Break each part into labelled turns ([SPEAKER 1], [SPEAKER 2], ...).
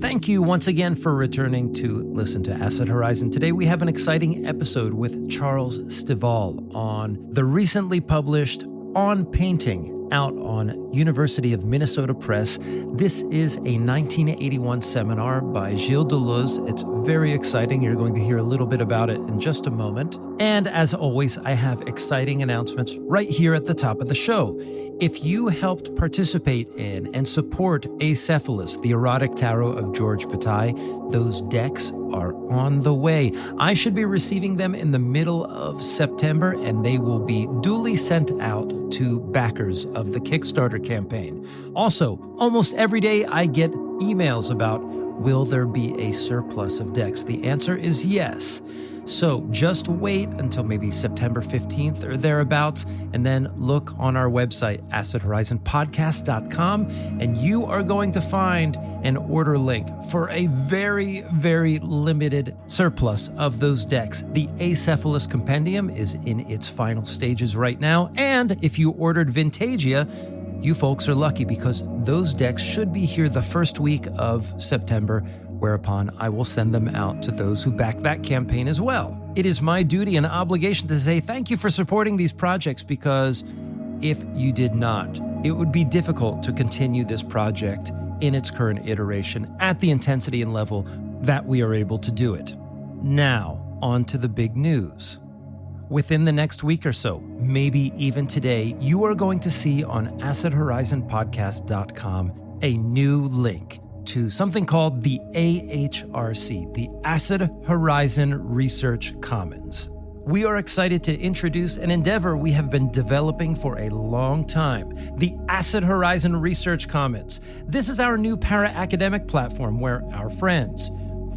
[SPEAKER 1] Thank you once again for returning to listen to Acid Horizon. Today we have an exciting episode with Charles Stivale on the recently published On Painting, out on University of Minnesota Press. This is a 1981 seminar by Gilles Deleuze. It's very exciting. You're going to hear a little bit about it in just a moment. And as always, I have exciting announcements right here at the top of the show. If you helped participate in and support Acephalus, the erotic tarot of George Bataille, those decks are on the way. I should be receiving them in the middle of September, and they will be duly sent out to backers of the Kickstarter campaign. Also, almost every day I get emails about, will there be a surplus of decks? The answer is yes. So just wait until maybe September 15th or thereabouts, and then look on our website, acidhorizonpodcast.com, and you are going to find an order link for a very, very limited surplus of those decks. The Acephalus Compendium is in its final stages right now, and if you ordered Vintagia, you folks are lucky because those decks should be here the first week of September, whereupon I will send them out to those who back that campaign as well. It is my duty and obligation to say thank you for supporting these projects, because if you did not, it would be difficult to continue this project in its current iteration at the intensity and level that we are able to do it. Now, on to the big news. Within the next week or so, maybe even today, you are going to see on acidhorizonpodcast.com a new link to something called the AHRC, the Acid Horizon Research Commons. We are excited to introduce an endeavor we have been developing for a long time, the Acid Horizon Research Commons. This is our new para-academic platform where our friends,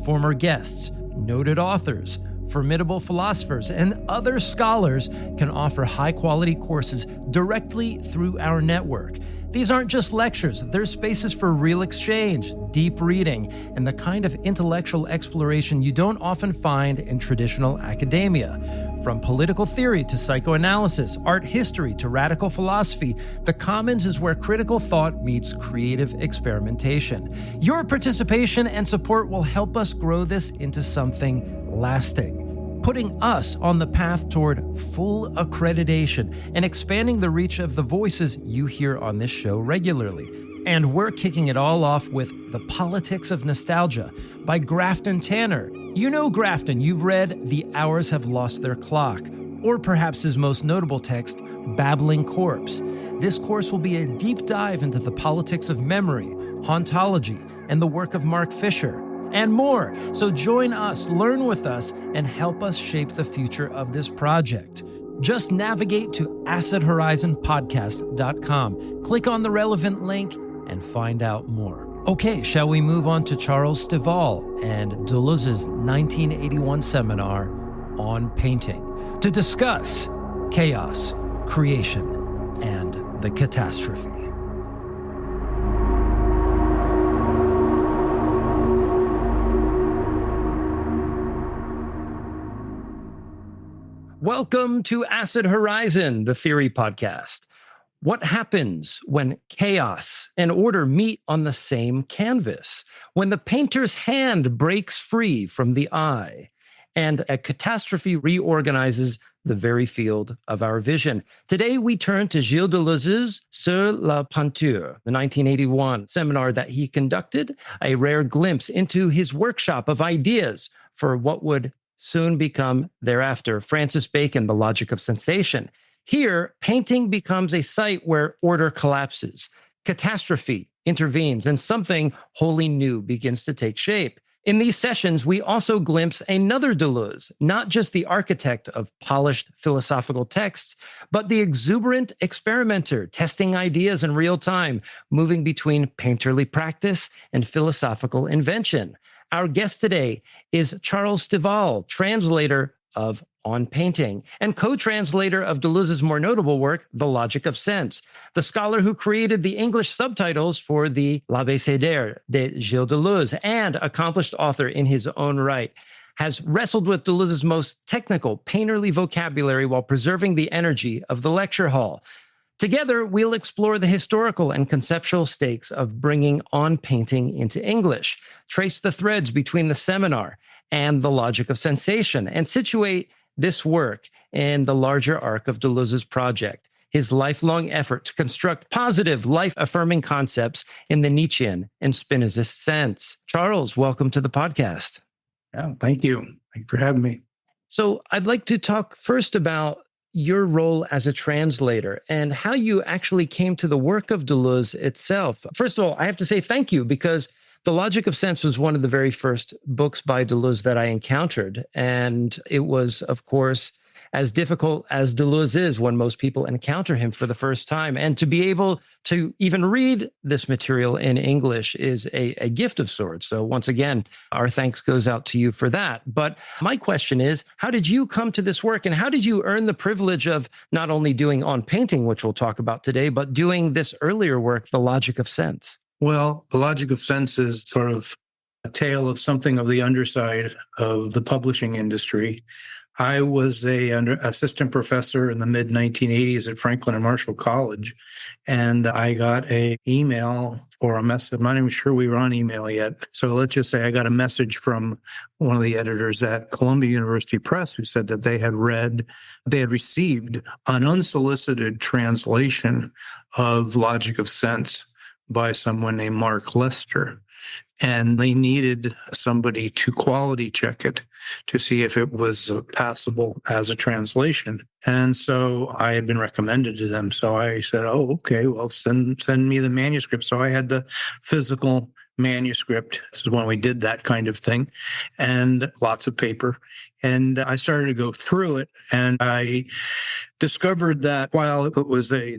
[SPEAKER 1] former guests, noted authors, formidable philosophers, and other scholars can offer high-quality courses directly through our network. These aren't just lectures, they're spaces for real exchange, deep reading, and the kind of intellectual exploration you don't often find in traditional academia. From political theory to psychoanalysis, art history to radical philosophy, the Commons is where critical thought meets creative experimentation. Your participation and support will help us grow this into something lasting, putting us on the path toward full accreditation and expanding the reach of the voices you hear on this show regularly. And we're kicking it all off with The Politics of Nostalgia by Grafton Tanner. You know Grafton, you've read The Hours Have Lost Their Clock, or perhaps his most notable text, Babbling Corpse. This course will be a deep dive into the politics of memory, hauntology, and the work of Mark Fisher, and more. So join us, learn with us, and help us shape the future of this project. Just navigate to acidhorizonpodcast.com, click on the relevant link, and find out more. Okay, shall we move on to Charles Stivale and Deleuze's 1981 seminar on painting to discuss chaos, creation, and the catastrophe. Welcome to Acid Horizon, the theory podcast. What happens when chaos and order meet on the same canvas? When the painter's hand breaks free from the eye and a catastrophe reorganizes the very field of our vision. Today, we turn to Gilles Deleuze's Sur la peinture, the 1981 seminar that he conducted, a rare glimpse into his workshop of ideas for what would soon become thereafter Francis Bacon, The Logic of Sensation. Here, painting becomes a site where order collapses, catastrophe intervenes, and something wholly new begins to take shape. In these sessions, we also glimpse another Deleuze, not just the architect of polished philosophical texts, but the exuberant experimenter, testing ideas in real time, moving between painterly practice and philosophical invention. Our guest today is Charles Stivale, translator of On Painting and co-translator of Deleuze's more notable work, The Logic of Sense, the scholar who created the English subtitles for the L'Abécédaire de Gilles Deleuze, and accomplished author in his own right, has wrestled with Deleuze's most technical, painterly vocabulary while preserving the energy of the lecture hall. Together, we'll explore the historical and conceptual stakes of bringing on painting into English, trace the threads between the seminar and the logic of sensation, and situate this work in the larger arc of Deleuze's project, his lifelong effort to construct positive, life-affirming concepts in the Nietzschean and Spinozist sense. Charles, welcome to the podcast.
[SPEAKER 2] Yeah, thank you. Thank you for having me.
[SPEAKER 1] So I'd like to talk first about your role as a translator and how you actually came to the work of Deleuze itself. First of all, I have to say thank you, because The Logic of Sense was one of the very first books by Deleuze that I encountered. And it was, of course, as difficult as Deleuze is when most people encounter him for the first time. And to be able to even read this material in English is a gift of sorts. So once again, our thanks goes out to you for that. But my question is, how did you come to this work, and how did you earn the privilege of not only doing On Painting, which we'll talk about today, but doing this earlier work, The Logic of Sense?
[SPEAKER 2] Well, The Logic of Sense is sort of a tale of something of the underside of the publishing industry. I was an assistant professor in the mid-1980s at Franklin and Marshall College, and I got an email or a message. I'm not even sure we were on email yet. So let's just say I got a message from one of the editors at Columbia University Press who said that they had received an unsolicited translation of Logic of Sense by someone named Mark Lester. And they needed somebody to quality check it to see if it was passable as a translation. And so I had been recommended to them. So I said, oh, okay, well, send me the manuscript. So I had the physical manuscript. This is when we did that kind of thing, and lots of paper. And I started to go through it, and I discovered that while it was a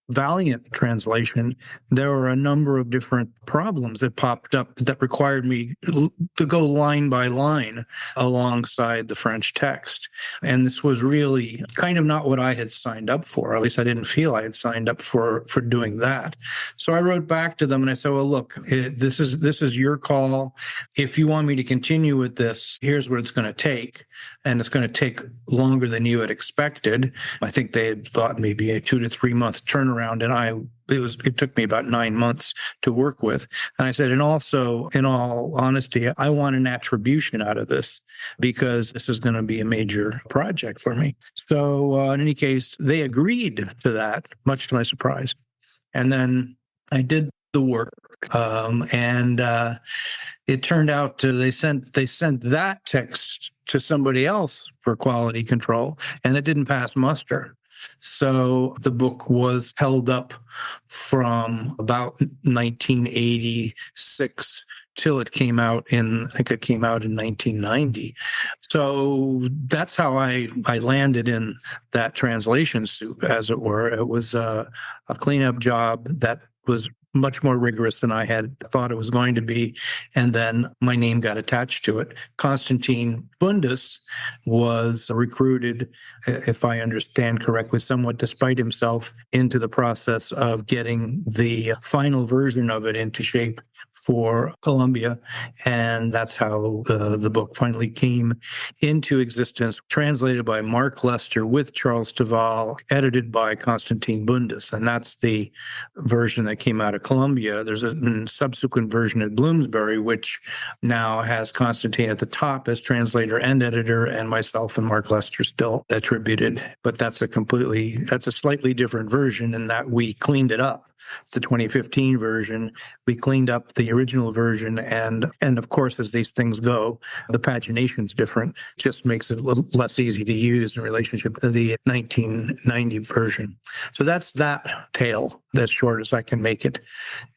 [SPEAKER 2] valiant translation, there were a number of different problems that popped up that required me to go line by line alongside the French text. And this was really kind of not what I had signed up for. At least I didn't feel I had signed up for doing that. So I wrote back to them and I said, well, look, this is your call. If you want me to continue with this, here's what it's going to take. And it's going to take longer than you had expected. I think they had thought maybe a 2 to 3 month turnaround, and it took me about 9 months to work with. And I said, and also, in all honesty, I want an attribution out of this, because this is going to be a major project for me. So in any case, they agreed to that, much to my surprise. And then I did the work, and it turned out they sent that text to somebody else for quality control, and it didn't pass muster. So the book was held up from about 1986 till it came out I think it came out in 1990. So that's how I landed in that translation soup, as it were. It was a cleanup job that was much more rigorous than I had thought it was going to be. And then my name got attached to it. Konstantin Bundis was recruited, if I understand correctly, somewhat despite himself, into the process of getting the final version of it into shape for Columbia. And that's how the book finally came into existence, translated by Mark Lester with Charles Stivale, edited by Konstantin Bundis. And that's the version that came out of Columbia. There's a subsequent version at Bloomsbury, which now has Konstantin at the top as translator and editor, and myself and Mark Lester still attributed. But that's a slightly different version in that we cleaned it up. It's the 2015 version. We cleaned up the original version, and of course, as these things go, the pagination's different. Just makes it a little less easy to use in relationship to the 1990 version. So that's that tale, as short as I can make it.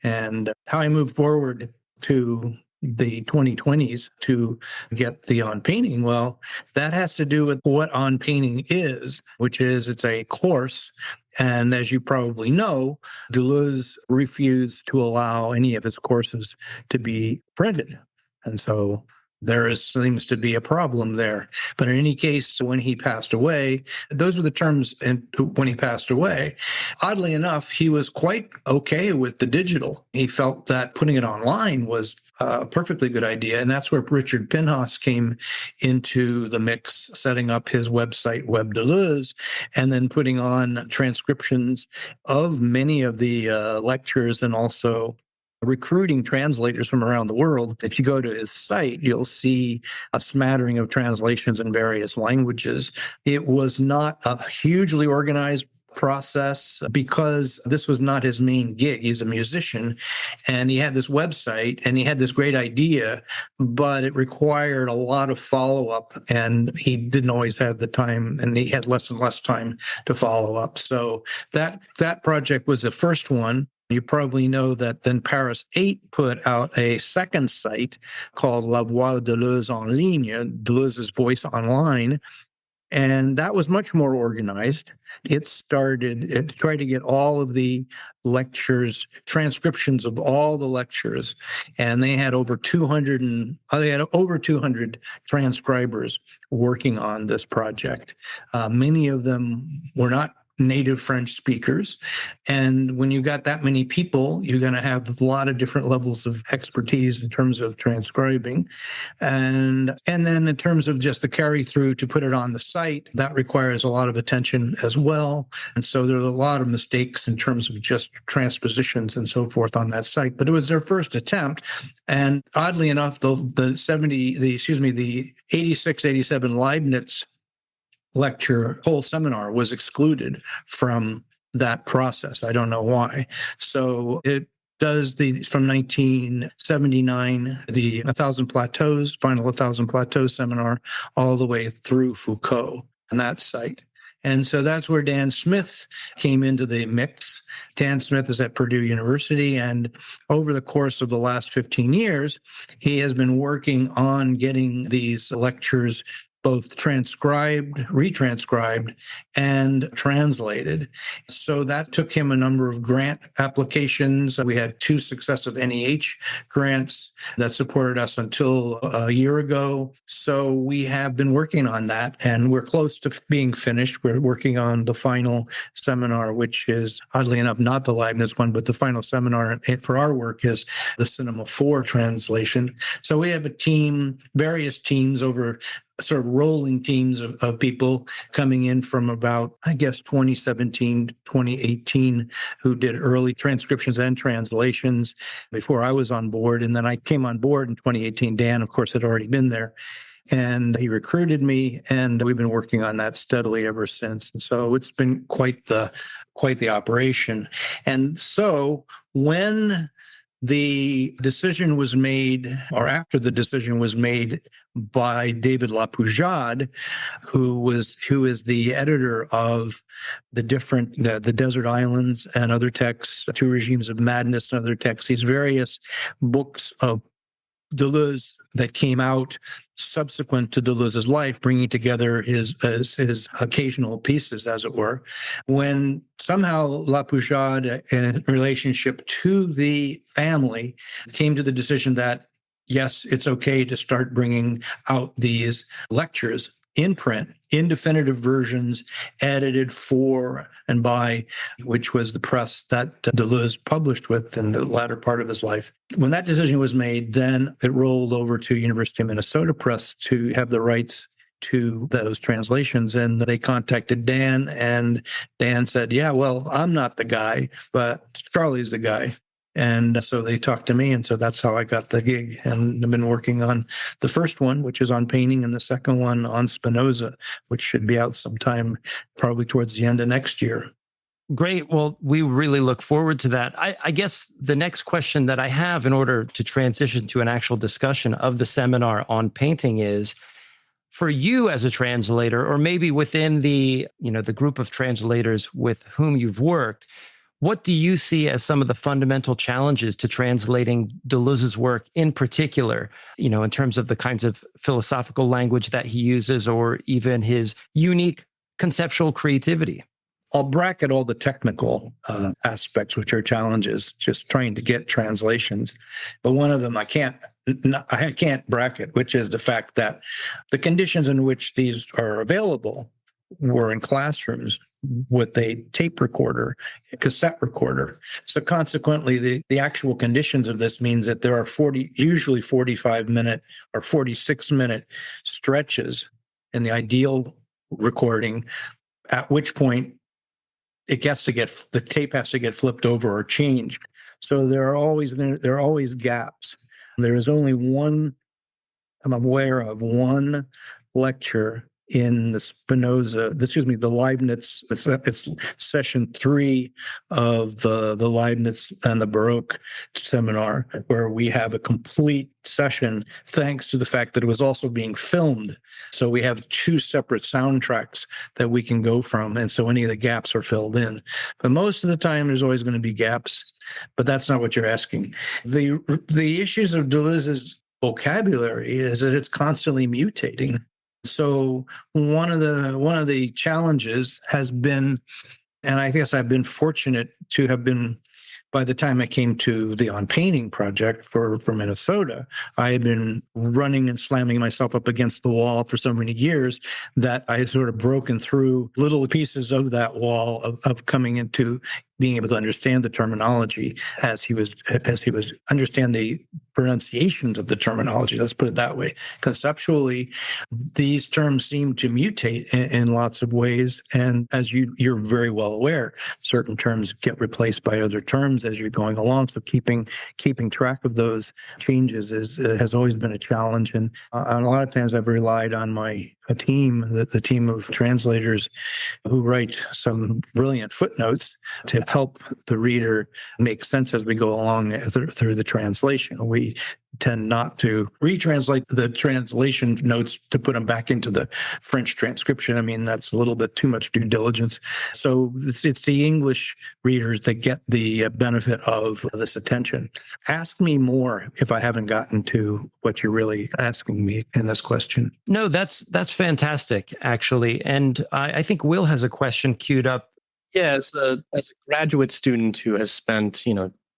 [SPEAKER 2] And how I move forward to the 2020s to get the On Painting, well, that has to do with what On Painting is, which is it's a course. And as you probably know, Deleuze refused to allow any of his courses to be printed. And so there seems to be a problem there. But in any case, when he passed away, those were the terms when he passed away. Oddly enough, he was quite okay with the digital. He felt that putting it online was a perfectly good idea. And that's where Richard Pinhas came into the mix, setting up his website, Web Deleuze, and then putting on transcriptions of many of the lectures and also recruiting translators from around the world. If you go to his site, you'll see a smattering of translations in various languages. It was not a hugely organized process because this was not his main gig. He's a musician and he had this website and he had this great idea, but it required a lot of follow-up and he didn't always have the time and he had less and less time to follow up. So that project was the first one. You probably know that then Paris 8 put out a second site called La Voix de Deleuze en ligne, Deleuze's Voice Online. And that was much more organized. It tried to get all of the lectures, transcriptions of all the lectures, and they had over 200 transcribers working on this project. Many of them were not native French speakers. And when you got that many people, you're going to have a lot of different levels of expertise in terms of transcribing. And then in terms of just the carry through to put it on the site, that requires a lot of attention as well. And so there's a lot of mistakes in terms of just transpositions and so forth on that site. But it was their first attempt. And oddly enough, the 86, 87 Leibniz lecture, whole seminar was excluded from that process. I don't know why. So it does from 1979, the 1,000 Plateaus, final 1,000 Plateaus seminar, all the way through Foucault on that site. And so that's where Dan Smith came into the mix. Dan Smith is at Purdue University, and over the course of the last 15 years, he has been working on getting these lectures both transcribed, retranscribed, and translated. So that took him a number of grant applications. We had 2 successive NEH grants that supported us until a year ago. So we have been working on that, and we're close to being finished. We're working on the final seminar, which is, oddly enough, not the Leibniz one, but the final seminar for our work is the Cinema 4 translation. So we have a team, various teams over sort of rolling teams of people coming in from about, I guess, 2017, 2018, who did early transcriptions and translations before I was on board. And then I came on board in 2018. Dan, of course, had already been there. And he recruited me, and we've been working on that steadily ever since. And so it's been quite the operation. And so when the decision was made, or after the decision was made by David Lapoujade, who is the editor of the Desert Islands and other texts, Two Regimes of Madness and other texts, these various books of Deleuze that came out subsequent to Deleuze's life, bringing together his occasional pieces, as it were. When somehow Lapoujade, in relationship to the family, came to the decision that, yes, it's okay to start bringing out these lectures in print, in definitive versions, edited for and by, which was the press that Deleuze published with in the latter part of his life. When that decision was made, then it rolled over to University of Minnesota Press to have the rights to those translations. And they contacted Dan, and Dan said, yeah, well, I'm not the guy, but Charlie's the guy. And so they talked to me, and so that's how I got the gig. And I've been working on the first one, which is on painting, and the second one on Spinoza, which should be out sometime probably towards the end of next year.
[SPEAKER 1] Great. Well, we really look forward to that. I guess the next question that I have in order to transition to an actual discussion of the seminar on painting is, for you as a translator, or maybe within the group of translators with whom you've worked, what do you see as some of the fundamental challenges to translating Deleuze's work in particular, in terms of the kinds of philosophical language that he uses, or even his unique conceptual creativity?
[SPEAKER 2] I'll bracket all the technical aspects, which are challenges, just trying to get translations. But one of them I can't bracket, which is the fact that the conditions in which these are available were in classrooms, with a tape recorder, a cassette recorder. So consequently, the actual conditions of this means that there are usually 45-minute or 46-minute stretches in the ideal recording, at which point the tape has to get flipped over or changed. So there are always gaps. There is only I'm aware of one lecture in the Leibniz, it's session 3 of the Leibniz and the Baroque seminar, where we have a complete session thanks to the fact that it was also being filmed. So we have 2 separate soundtracks that we can go from, and so any of the gaps are filled in. But most of the time, there's always going to be gaps, but that's not what you're asking. The issues of Deleuze's vocabulary is that it's constantly mutating. So one of the challenges has been, and I guess I've been fortunate to have been, by the time I came to the On Painting project for Minnesota, I had been running and slamming myself up against the wall for so many years that I had sort of broken through little pieces of that wall of coming into being able to understand the terminology as he was understand the pronunciations of the terminology. Let's put it that way. Conceptually, these terms seem to mutate in lots of ways, and as you're very well aware, certain terms get replaced by other terms as you're going along. So keeping track of those changes has always been a challenge, and a lot of times I've relied on the team of translators who write some brilliant footnotes to help the reader make sense as we go along through the translation. We tend not to retranslate the translation notes to put them back into the French transcription. I mean, that's a little bit too much due diligence. So it's the English readers that get the benefit of this attention. Ask me more if I haven't gotten to what you're really asking me in this question.
[SPEAKER 1] No, that's fantastic, actually. And I think Will has a question queued up.
[SPEAKER 3] Yeah, as a graduate student who has spent,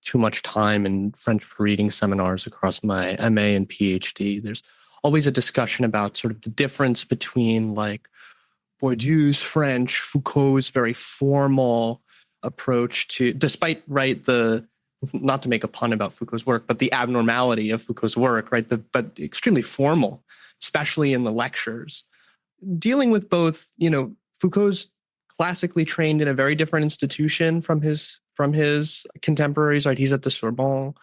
[SPEAKER 3] too much time in French for reading seminars across my MA and PhD, there's always a discussion about sort of the difference between like Bourdieu's French, Foucault's very formal approach to, despite, right, not to make a pun about Foucault's work, but the abnormality of Foucault's work, right, but extremely formal, especially in the lectures. Dealing with both, Foucault's classically trained in a very different institution from his contemporaries, right? He's at the Sorbonne.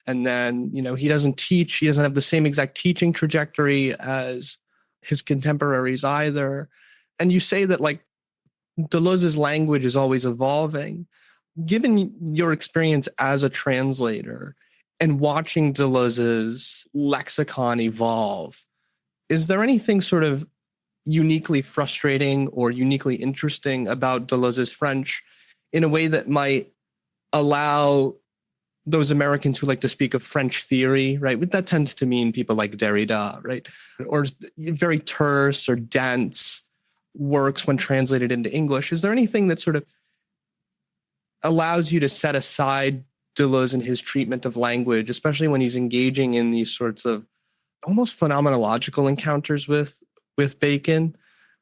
[SPEAKER 3] And then, he doesn't have the same exact teaching trajectory as his contemporaries either. And you say that like Deleuze's language is always evolving. Given your experience as a translator and watching Deleuze's lexicon evolve, is there anything sort of uniquely frustrating or uniquely interesting about Deleuze's French in a way that might allow those Americans who like to speak of French theory, right? That tends to mean people like Derrida, right? Or very terse or dense works when translated into English. Is there anything that sort of allows you to set aside Deleuze and his treatment of language, especially when he's engaging in these sorts of almost phenomenological encounters with Bacon,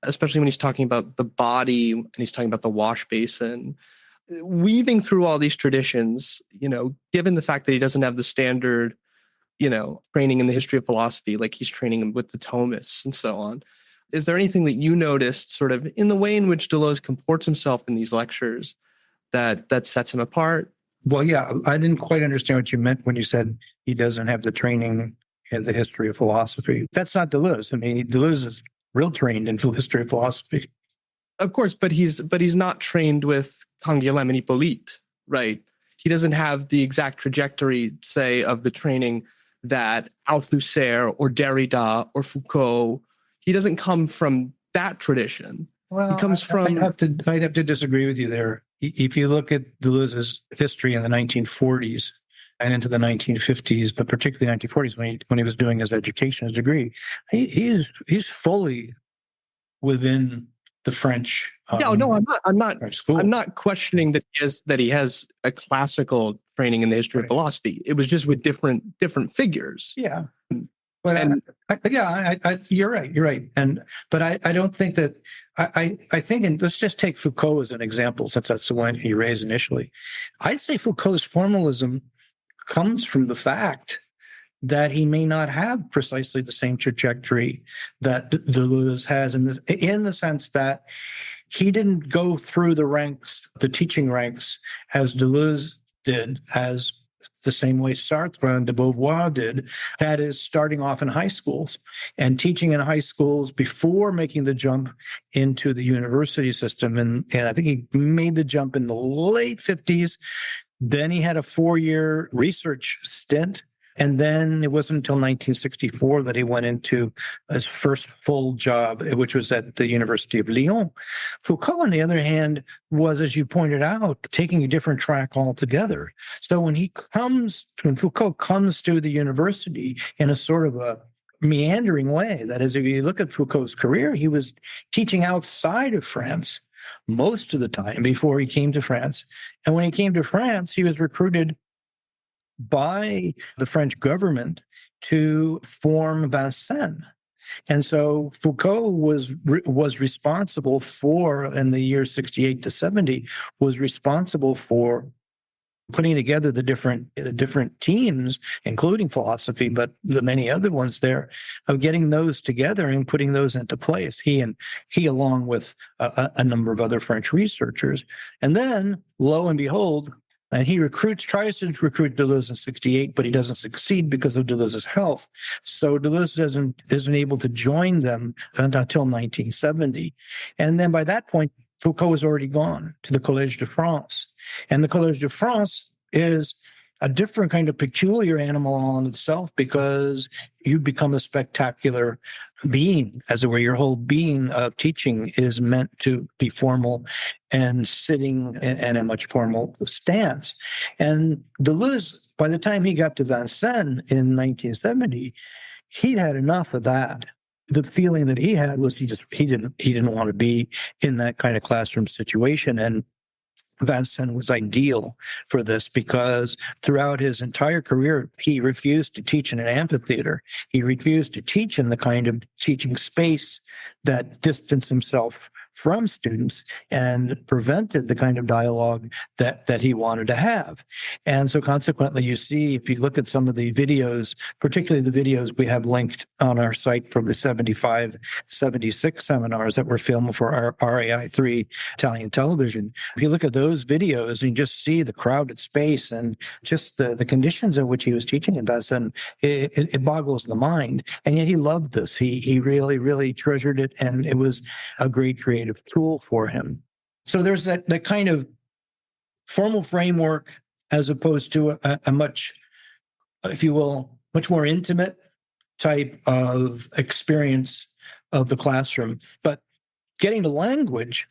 [SPEAKER 3] especially when he's talking about the body and he's talking about the wash basin? Weaving through all these traditions, given the fact that he doesn't have the standard, training in the history of philosophy, like he's training with the Thomists and so on, is there anything that you noticed sort of in the way in which Deleuze comports himself in these lectures that sets him apart?
[SPEAKER 2] Well, yeah, I didn't quite understand what you meant when you said he doesn't have the training in the history of philosophy. That's not Deleuze. I mean, Deleuze is real trained in the history of philosophy.
[SPEAKER 3] Of course, but he's not trained with Canguilhem and Hippolyte, right? He doesn't have the exact trajectory, say, of the training that Althusser or Derrida or Foucault. He doesn't come from that tradition.
[SPEAKER 2] Well,
[SPEAKER 3] he comes from.
[SPEAKER 2] I'd have to disagree with you there. If you look at Deleuze's history in the 1940s and into the 1950s, but particularly 1940s when he was doing his education, his degree, he's fully within the French.
[SPEAKER 3] No, I'm not.
[SPEAKER 2] French school.
[SPEAKER 3] I'm not questioning that he has a classical training in the history of philosophy. It was just with different figures.
[SPEAKER 2] Yeah. But
[SPEAKER 3] And
[SPEAKER 2] you're right. You're right. But I don't think that I think, and let's just take Foucault as an example, since that's the one you raised initially. I'd say Foucault's formalism comes from the fact that he may not have precisely the same trajectory that Deleuze has in the sense that he didn't go through the ranks, the teaching ranks, as Deleuze did, as the same way Sartre and de Beauvoir did. That is, starting off in high schools and teaching in high schools before making the jump into the university system. And I think he made the jump in the late 50s. Then he had a 4-year research stint. And then it wasn't until 1964 that he went into his first full job, which was at the University of Lyon. Foucault, on the other hand, was, as you pointed out, taking a different track altogether. So when Foucault comes to the university in a sort of a meandering way, that is, if you look at Foucault's career, he was teaching outside of France most of the time before he came to France. And when he came to France, he was recruited by the French government to form Vincennes. And so Foucault was responsible for, in the years 68 to 70, was responsible for putting together the different teams, including philosophy, but the many other ones there, of getting those together and putting those into place. He along with a number of other French researchers. And then, lo and behold, and he tries to recruit Deleuze in 68, but he doesn't succeed because of Deleuze's health. So Deleuze isn't able to join them until 1970. And then by that point, Foucault is already gone to the Collège de France. And the Collège de France is a different kind of peculiar animal on itself, because you become a spectacular being, as it were. Your whole being of teaching is meant to be formal and sitting in a much formal stance. And Deleuze, by the time he got to Vincennes in 1970, he'd had enough of that. The feeling that he had was he didn't want to be in that kind of classroom situation. And Vincennes was ideal for this, because throughout his entire career, he refused to teach in an amphitheater. He refused to teach in the kind of teaching space that distanced himself from students and prevented the kind of dialogue that he wanted to have. And so consequently, you see, if you look at some of the videos, particularly the videos we have linked on our site from the 75, 76 seminars that were filmed for our RAI3 Italian television, if you look at those videos and you just see the crowded space and just the conditions in which he was teaching in Vincennes, it boggles the mind. And yet he loved this. He really, really treasured it, and it was a great creative tool for him. So there's that kind of formal framework, as opposed to a much, if you will, much more intimate type of experience of the classroom. But getting to language,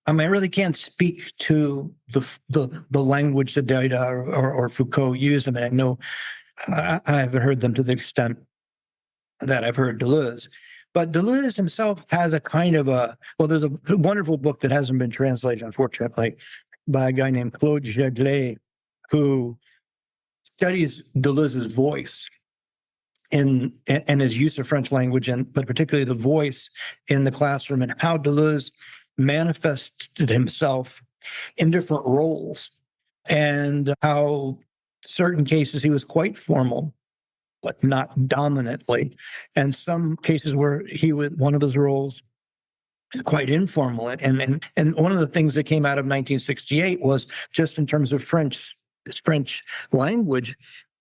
[SPEAKER 2] I really can't speak to the language that Derrida or Foucault use. I know I haven't heard them to the extent that I've heard Deleuze. But Deleuze himself has a kind of there's a wonderful book that hasn't been translated, unfortunately, by a guy named Claude Jaglet, who studies Deleuze's voice and his use of French language, but particularly the voice in the classroom, and how Deleuze manifested himself in different roles, and how certain cases he was quite formal, but not dominantly, and some cases where he was one of his roles quite informal. And one of the things that came out of 1968 was, just in terms of French language,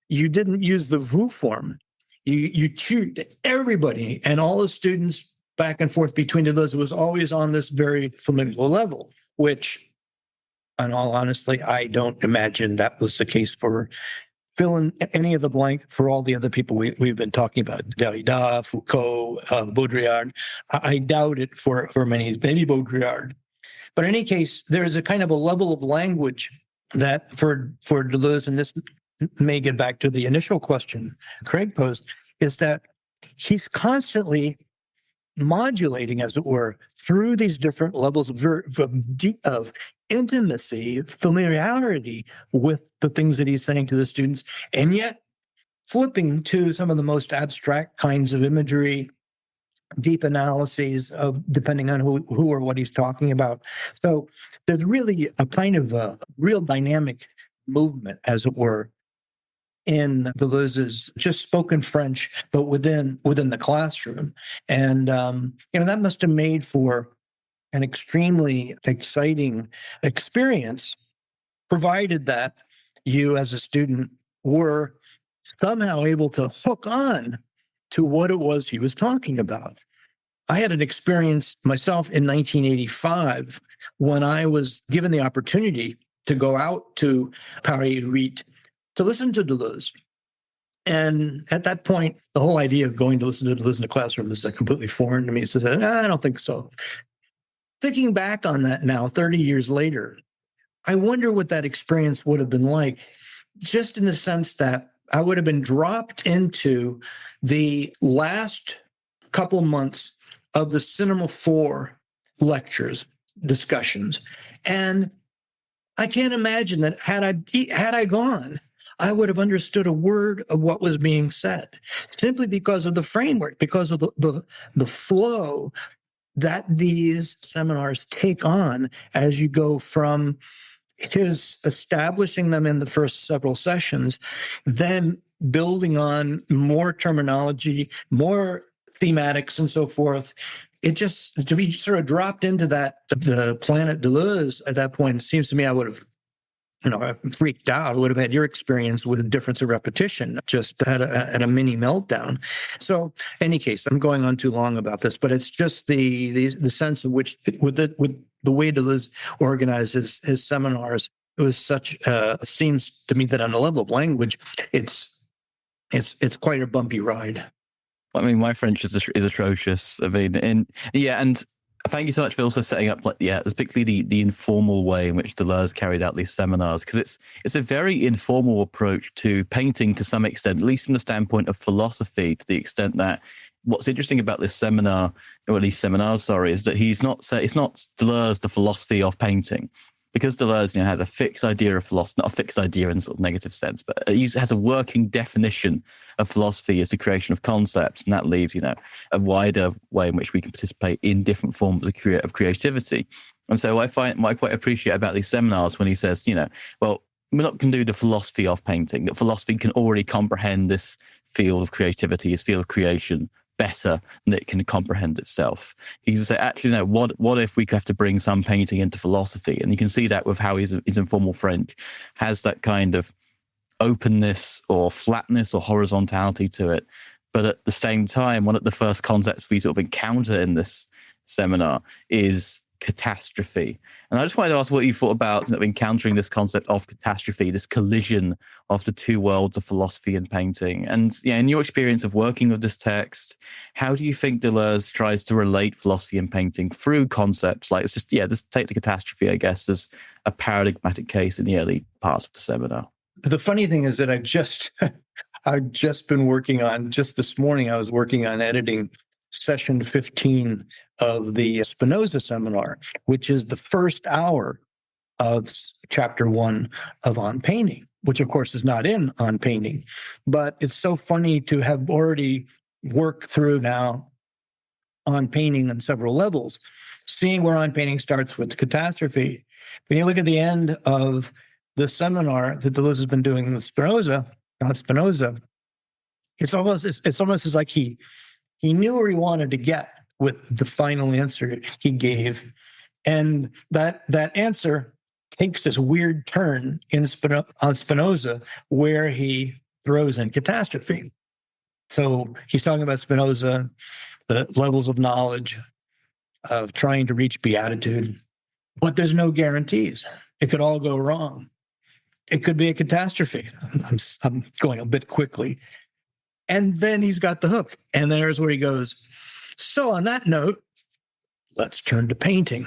[SPEAKER 2] you didn't use the vous form. You treated everybody and all the students back and forth between Deleuze was always on this very familial level, which, in all honesty, I don't imagine that was the case for fill in any of the blank for all the other people we've been talking about, Derrida, Foucault, Baudrillard. I doubt it for many, maybe Baudrillard. But in any case, there's a kind of a level of language that for Deleuze, and this may get back to the initial question Craig posed, is that he's constantly modulating, as it were, through these different levels of intimacy, familiarity with the things that he's saying to the students. And yet flipping to some of the most abstract kinds of imagery, deep analyses of depending on who or what he's talking about. So there's really a kind of a real dynamic movement, as it were, in Deleuze's just spoken French, but within the classroom. And that must have made for an extremely exciting experience, provided that you as a student were somehow able to hook on to what it was he was talking about. I had an experience myself in 1985 when I was given the opportunity to go out to Paris 8 to listen to Deleuze. And at that point, the whole idea of going to listen to Deleuze in the classroom is completely foreign to me. So I don't think so. Thinking back on that now, 30 years later, I wonder what that experience would have been like, just in the sense that I would have been dropped into the last couple of months of the Cinema 4 lectures, discussions. And I can't imagine that had I gone, I would have understood a word of what was being said, simply because of the framework, because of the flow that these seminars take on as you go from his establishing them in the first several sessions, then building on more terminology, more thematics, and so forth. It just, to be sort of dropped into the planet Deleuze at that point, it seems to me I would have freaked out. I would have had your experience with difference of repetition, just had a mini meltdown. So, in any case, I'm going on too long about this, but it's just the sense of which, with the way Deleuze organizes his seminars, it was such. Seems to me that on the level of language, it's quite a bumpy ride.
[SPEAKER 4] I mean, my French is atrocious. I mean, and thank you so much for also setting up, particularly the informal way in which Deleuze carried out these seminars, because it's a very informal approach to painting to some extent, at least from the standpoint of philosophy, to the extent that what's interesting about this seminar, or at least seminars, is that it's not Deleuze, the philosophy of painting. Because Deleuze has a fixed idea of philosophy, not a fixed idea in sort of negative sense, but it has a working definition of philosophy as the creation of concepts, and that leaves a wider way in which we can participate in different forms of creativity. And so what I quite appreciate about these seminars when he says, well, we're not going to do the philosophy of painting, that philosophy can already comprehend this field of creativity, this field of creation, better than it can comprehend itself. He can say, actually, no, what if we have to bring some painting into philosophy? And you can see that with how his informal French has that kind of openness or flatness or horizontality to it. But at the same time, one of the first concepts we sort of encounter in this seminar is catastrophe. And I just wanted to ask what you thought about encountering this concept of catastrophe, this collision of the two worlds of philosophy and painting. And in your experience of working with this text, how do you think Deleuze tries to relate philosophy and painting through concepts like, just take the catastrophe, I guess, as a paradigmatic case in the early parts of the seminar?
[SPEAKER 2] The funny thing is that I've just been working on, just this morning, I was working on editing session 15 of the Spinoza seminar, which is the first hour of chapter 1 of On Painting, which of course is not in On Painting. But it's so funny to have already worked through now On Painting on several levels, seeing where On Painting starts with catastrophe. When you look at the end of the seminar that Deleuze has been doing with Spinoza, it's almost as like he knew where he wanted to get with the final answer he gave. And that answer takes this weird turn on Spinoza, where he throws in catastrophe. So he's talking about Spinoza, the levels of knowledge, of trying to reach beatitude. But there's no guarantees. It could all go wrong. It could be a catastrophe. I'm going a bit quickly. And then he's got the hook. And there's where he goes, so on that note, let's turn to painting.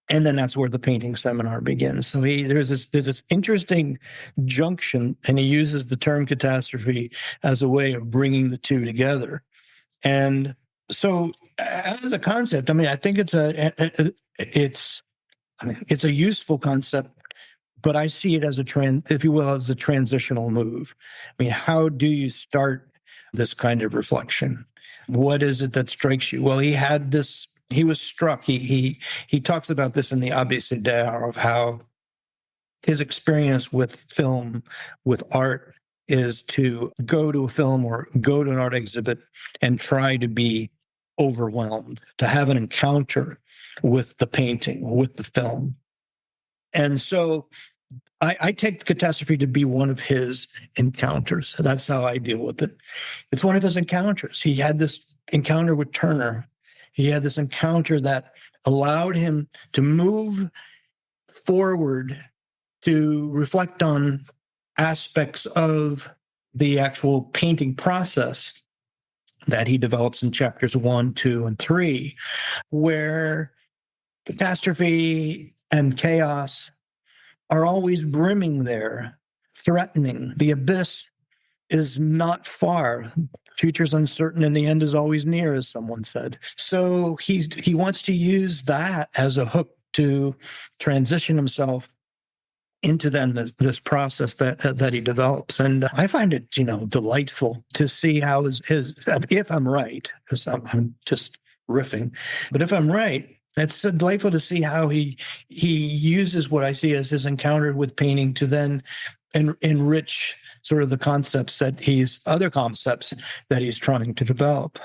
[SPEAKER 2] And then that's where the painting seminar begins. So there's this interesting junction, and he uses the term catastrophe as a way of bringing the two together. And so as a concept, I mean, I think it's a useful concept, but I see it as if you will, as a transitional move. I mean, how do you start this kind of reflection? What is it that strikes you? Well, he was struck. He talks about this in the Abécédaire of how his experience with film, with art, is to go to a film or go to an art exhibit and try to be overwhelmed, to have an encounter with the painting, with the film. And so I take catastrophe to be one of his encounters. That's how I deal with it. It's one of his encounters. He had this encounter with Turner. He had this encounter that allowed him to move forward, to reflect on aspects of the actual painting process that he develops in chapters 1, 2, and 3, where catastrophe and chaos are always brimming there, threatening. The abyss is not far. The future's uncertain and the end is always near, as someone said. So he wants to use that as a hook to transition himself into then this process that he develops. And I find it, delightful to see how his if I'm right, because I'm just riffing, but if I'm right, it's delightful to see how he uses what I see as his encounter with painting to then enrich sort of other concepts that he's trying to develop.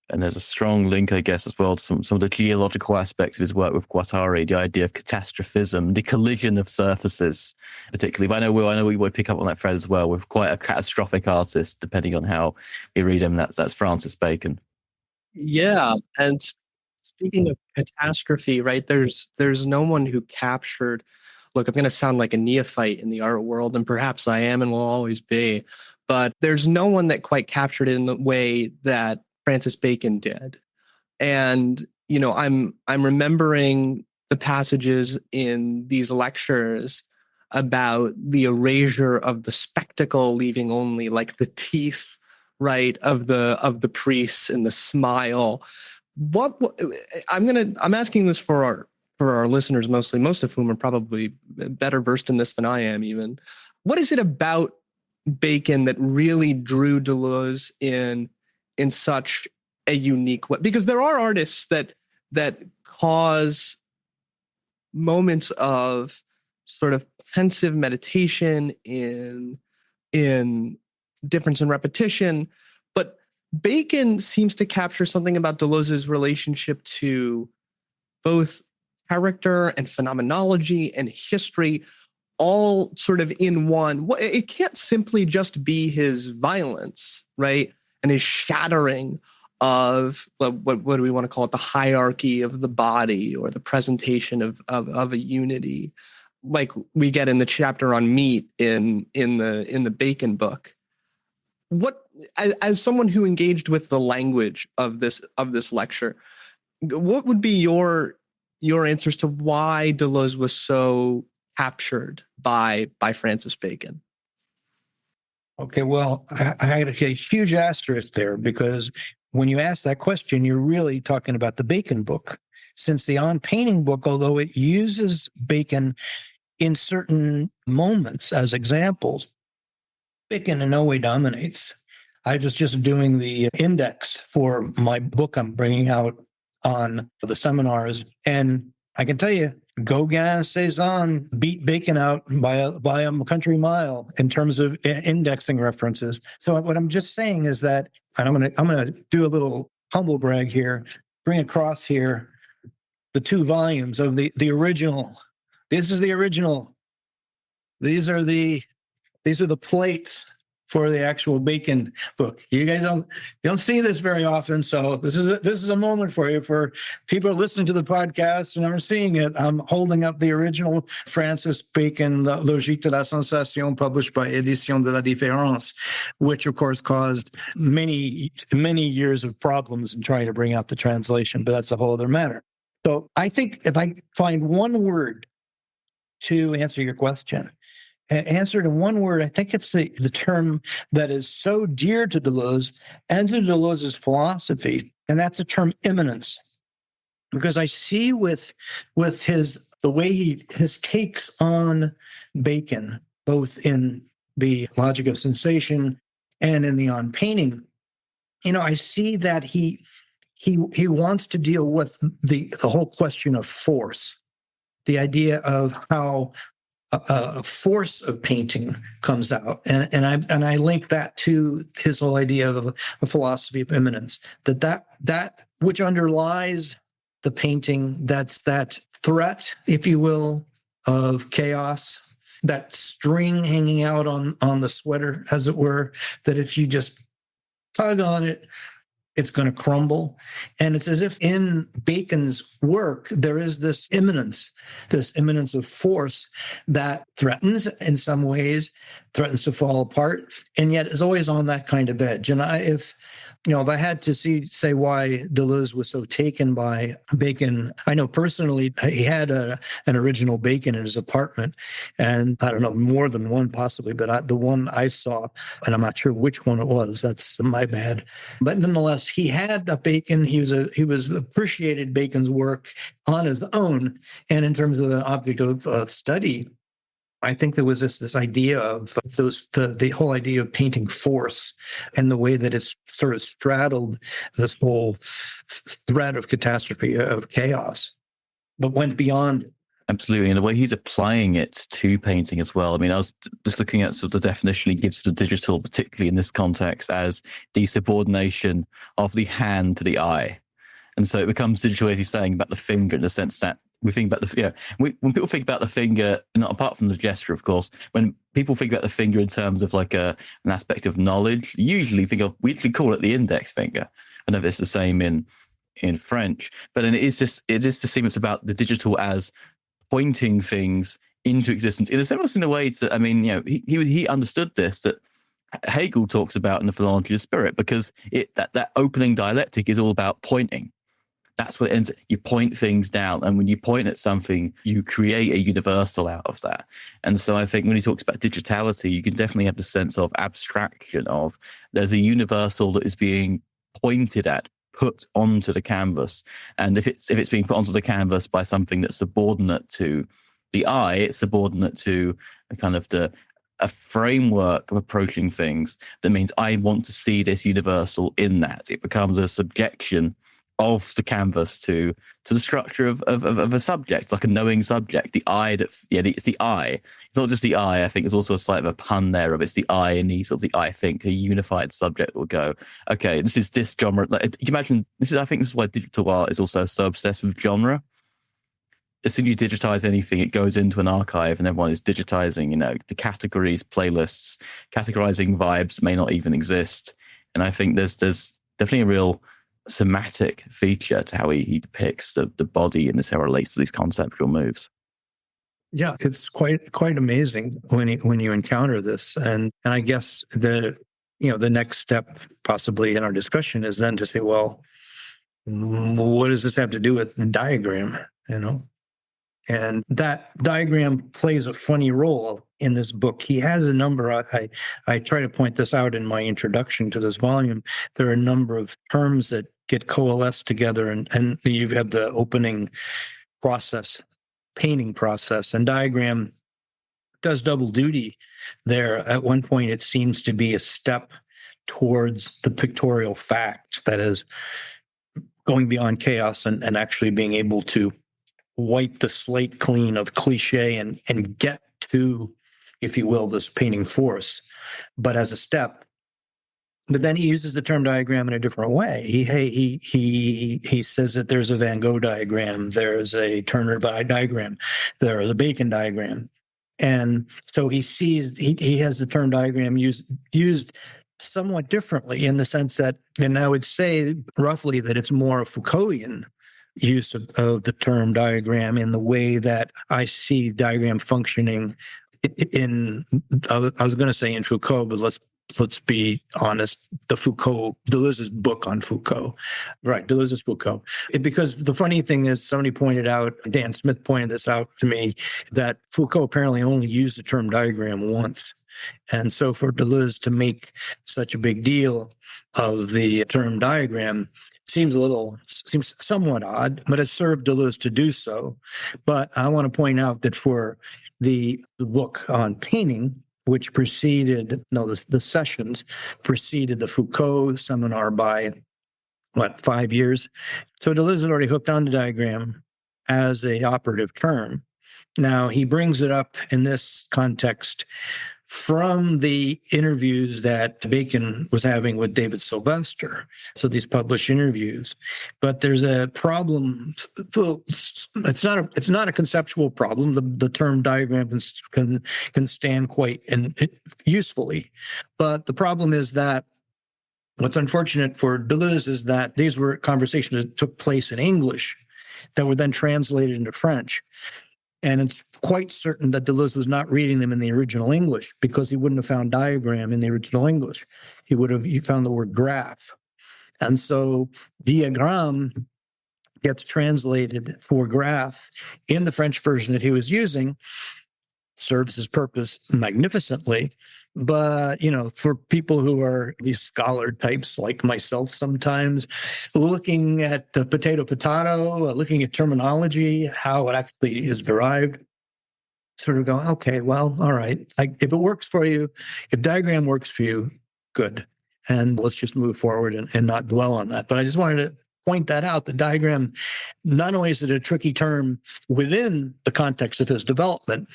[SPEAKER 4] And there's a strong link, I guess, as well to some of the geological aspects of his work with Guattari, the idea of catastrophism, the collision of surfaces, particularly. But I know we would pick up on that thread as well with quite a catastrophic artist, depending on how you read him. That's Francis Bacon.
[SPEAKER 3] Yeah, and speaking of catastrophe, right? There's no one who captured. Look, I'm going to sound like a neophyte in the art world, and perhaps I am and will always be. But there's no one that quite captured it in the way that Francis Bacon did. And, I'm remembering the passages in these lectures about the erasure of the spectacle, leaving only like the teeth, right, of the priests and the smile. I'm asking this for our listeners mostly, most of whom are probably better versed in this than I am even. What is it about Bacon that really drew Deleuze in such a unique way? Because there are artists that cause moments of sort of pensive meditation in difference and repetition, but Bacon seems to capture something about Deleuze's relationship to both character and phenomenology and history, all sort of in one. It can't simply just be his violence, right? And his shattering of what do we want to call it, the hierarchy of the body or the presentation of a unity, like we get in the chapter on meat in the Bacon book. What, as someone who engaged with the language of this lecture, what would be your answers to why Deleuze was so captured by Francis Bacon?
[SPEAKER 2] Okay, well, I had a huge asterisk there, because when you ask that question, you're really talking about the Bacon book, since the On Painting book, although it uses Bacon in certain moments as examples, Bacon in no way dominates. I was just doing the index for my book I'm bringing out on the seminars, and I can tell you, Gauguin, Cézanne beat Bacon out by a country mile in terms of indexing references. So what I'm just saying is that, and I'm gonna do a little humble brag here, bring across here the 2 volumes of the original. This is the original. These are the plates for the actual Bacon book. You guys don't see this very often, so this is a moment for you. For people listening to the podcast and aren't seeing it, I'm holding up the original Francis Bacon Logique de la Sensation, published by Édition de la Différence, which of course caused many years of problems in trying to bring out the translation, but that's a whole other matter. So I think if I find one word to answer your question, answered in one word, I think it's the term that is so dear to Deleuze and to Deleuze's philosophy, and that's the term immanence. because I see with the way his takes on Bacon, both in the logic of sensation and in the on painting, I see that he wants to deal with the whole question of force, the idea of how a force of painting comes out, and I link that to his whole idea of a philosophy of immanence, that which underlies the painting, that's that threat, if you will, of chaos, that string hanging out on the sweater, as it were, that if you just tug on it, it's going to crumble. And it's as if in Bacon's work, there is this immanence of force that threatens in some ways, threatens to fall apart, and yet is always on that kind of edge. And if I had to say why Deleuze was so taken by Bacon, I know personally he had an original Bacon in his apartment, and I don't know, more than one possibly, but the one I saw, and I'm not sure which one it was, that's my bad. But nonetheless, he had a Bacon. He was appreciated Bacon's work on his own, and in terms of an object of study, I think there was this idea of the whole idea of painting force, and the way that it's sort of straddled this whole threat of catastrophe, of chaos, but went beyond it.
[SPEAKER 4] Absolutely. And the way he's applying it to painting as well. I mean, I was just looking at sort of the definition he gives to digital, particularly in this context, as the subordination of the hand to the eye. And so it becomes digital, as he's saying, about the finger, in the sense that we think about when people think about the finger, not apart from the gesture, of course, when people think about the finger in terms of like an aspect of knowledge, usually we call it the index finger. I know it's the same in French, but then it is the same. It's about the digital as pointing things into existence in a similar way to, I mean, he understood this, that Hegel talks about in the Philology of Spirit, because that opening dialectic is all about pointing. That's what it ends. You point things down, and when you point at something, you create a universal out of that. And so I think when he talks about digitality, you can definitely have the sense of abstraction of there's a universal that is being pointed at, put onto the canvas. And if it's being put onto the canvas by something that's subordinate to the eye, it's subordinate to a kind of a framework of approaching things that means I want to see this universal in that. It becomes a subjection of the canvas to the structure of a subject, like a knowing subject. The eye it's the eye. It's not just the eye. I think there's also a slight of a pun there of it's the eye and the sort of the I think, a unified subject will go, okay, this is this genre. Like, you can imagine, I think this is why digital art is also so obsessed with genre. As soon as you digitize anything, it goes into an archive, and everyone is digitizing, the categories, playlists, categorizing vibes may not even exist. And I think there's definitely a real somatic feature to how he depicts the body and how it relates to these conceptual moves.
[SPEAKER 2] Yeah, it's quite amazing when you encounter this, and I guess the next step possibly in our discussion is then to say, well, what does this have to do with the diagram? And that diagram plays a funny role in this book. He has a number. I try to point this out in my introduction to this volume. There are a number of terms that get coalesced together, and you have the opening process, painting process, and diagram does double duty there. At one point, it seems to be a step towards the pictorial fact, that is, going beyond chaos and actually being able to wipe the slate clean of cliche and get to, if you will, this painting force, but as a step. But then he uses the term diagram in a different way. He says that there's a Van Gogh diagram, there's a Turner diagram, there is a Bacon diagram. And so he has the term diagram used somewhat differently, in the sense that, and I would say roughly that it's more a Foucaultian use of the term diagram, in the way that I see diagram functioning in, I was going to say in Foucault, but let's be honest, Deleuze's book on Foucault. Right, Deleuze's Foucault. Because the funny thing is, somebody pointed out, Dan Smith pointed this out to me, that Foucault apparently only used the term diagram once. And so for Deleuze to make such a big deal of the term diagram seems somewhat odd, but it served Deleuze to do so. But I want to point out that for the book on painting, which the sessions preceded the Foucault seminar by 5 years. So Deleuze had already hooked on the diagram as a operative term. Now he brings it up in this context from the interviews that Bacon was having with David Sylvester. So these published interviews, but there's a problem. It's not a conceptual problem. The term diagram can stand quite usefully, but the problem is that what's unfortunate for Deleuze is that these were conversations that took place in English that were then translated into French. And it's quite certain that Deleuze was not reading them in the original English, because he wouldn't have found diagram in the original English. He found the word graph. And so diagram gets translated for graph in the French version that he was using, serves his purpose magnificently. But, for people who are these scholar types like myself sometimes, looking at the potato, looking at terminology, how it actually is derived, sort of going, okay, well, all right. If it works for you, if diagram works for you, good. And let's just move forward and not dwell on that. But I just wanted to point that out. The diagram, not only is it a tricky term within the context of his development,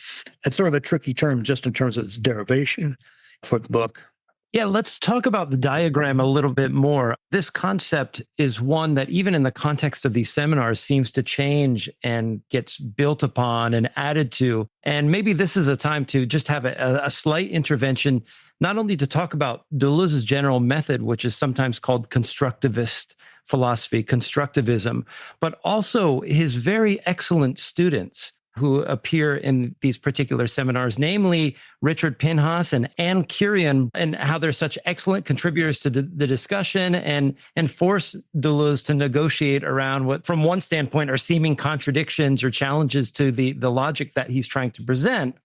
[SPEAKER 2] it's sort of a tricky term just in terms of its derivation for the book.
[SPEAKER 1] Yeah, let's talk about the diagram a little bit more. This concept is one that even in the context of these seminars seems to change and gets built upon and added to. And maybe this is a time to just have a slight intervention, not only to talk about Deleuze's general method, which is sometimes called constructivist philosophy, constructivism, but also his very excellent students who appear in these particular seminars, namely Richard Pinhas and Anne Kirian, and how they're such excellent contributors to the discussion and force Deleuze to negotiate around what, from one standpoint, are seeming contradictions or challenges to the logic that he's trying to present.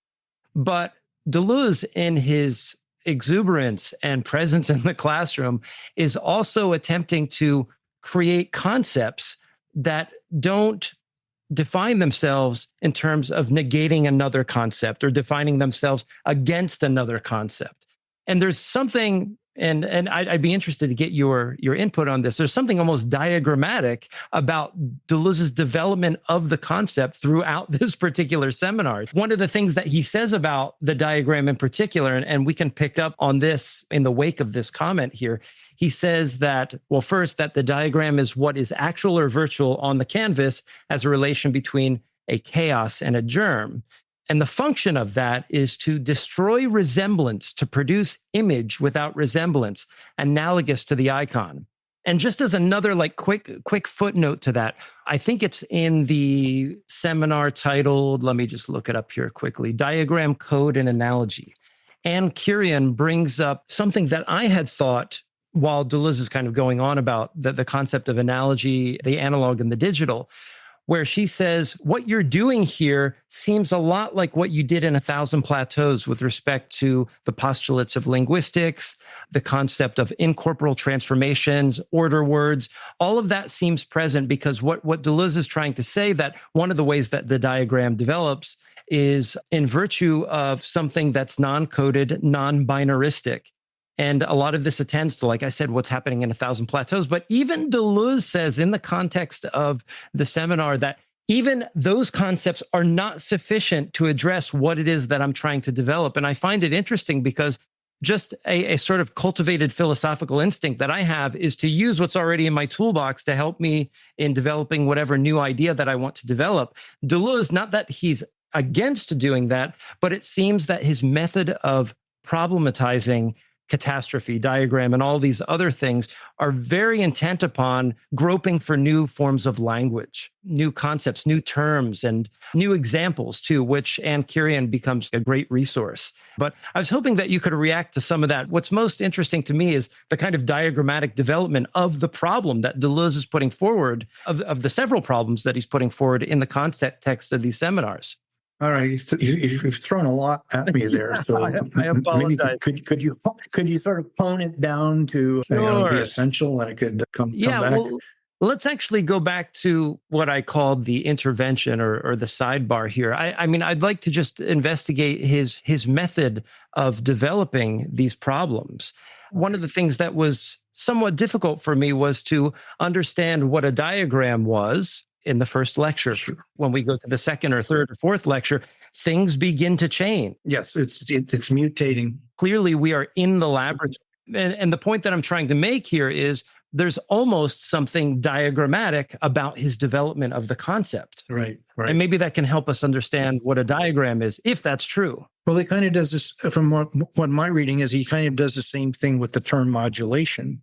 [SPEAKER 1] But Deleuze, in his exuberance and presence in the classroom, is also attempting to create concepts that don't define themselves in terms of negating another concept or defining themselves against another concept. And there's something, and I'd be interested to get your input on this. There's something almost diagrammatic about Deleuze's development of the concept throughout this particular seminar. One of the things that he says about the diagram in particular, and we can pick up on this in the wake of this comment here, he says that, well, first, that the diagram is what is actual or virtual on the canvas as a relation between a chaos and a germ. And the function of that is to destroy resemblance, to produce image without resemblance, analogous to the icon. And just as another quick footnote to that, I think it's in the seminar titled, let me just look it up here quickly, Diagram, Code, and Analogy. Anne Kirian brings up something that I had thought while Deleuze is kind of going on about the concept of analogy, the analog and the digital, where she says, what you're doing here seems a lot like what you did in 1,000 Plateaus with respect to the postulates of linguistics, the concept of incorporeal transformations, order words. All of that seems present because what Deleuze is trying to say, that one of the ways that the diagram develops is in virtue of something that's non-coded, non-binaristic. And a lot of this attends to, like I said, what's happening in 1,000 Plateaus. But even Deleuze says in the context of the seminar that even those concepts are not sufficient to address what it is that I'm trying to develop. And I find it interesting because just a sort of cultivated philosophical instinct that I have is to use what's already in my toolbox to help me in developing whatever new idea that I want to develop. Deleuze, not that he's against doing that, but it seems that his method of problematizing catastrophe, diagram, and all these other things are very intent upon groping for new forms of language, new concepts, new terms, and new examples too, which Anne Kirian becomes a great resource. But I was hoping that you could react to some of that. What's most interesting to me is the kind of diagrammatic development of the problem that Deleuze is putting forward, of the several problems that he's putting forward in the context of these seminars.
[SPEAKER 2] All right, you've thrown a lot at me there. So
[SPEAKER 1] I apologize.
[SPEAKER 2] Could you sort of hone it down to the essential, and I could come back?
[SPEAKER 1] Let's actually go back to what I called the intervention or the sidebar here. I mean, I'd like to just investigate his method of developing these problems. One of the things that was somewhat difficult for me was to understand what a diagram was in the first lecture. When we go to the second or third or fourth lecture, things begin to change.
[SPEAKER 2] Yes, it's mutating.
[SPEAKER 1] Clearly, we are in the laboratory. And the point that I'm trying to make here is there's almost something diagrammatic about his development of the concept.
[SPEAKER 2] Right.
[SPEAKER 1] And maybe that can help us understand what a diagram is, if that's true.
[SPEAKER 2] Well, he kind of does this, from what my reading is, he kind of does the same thing with the term modulation,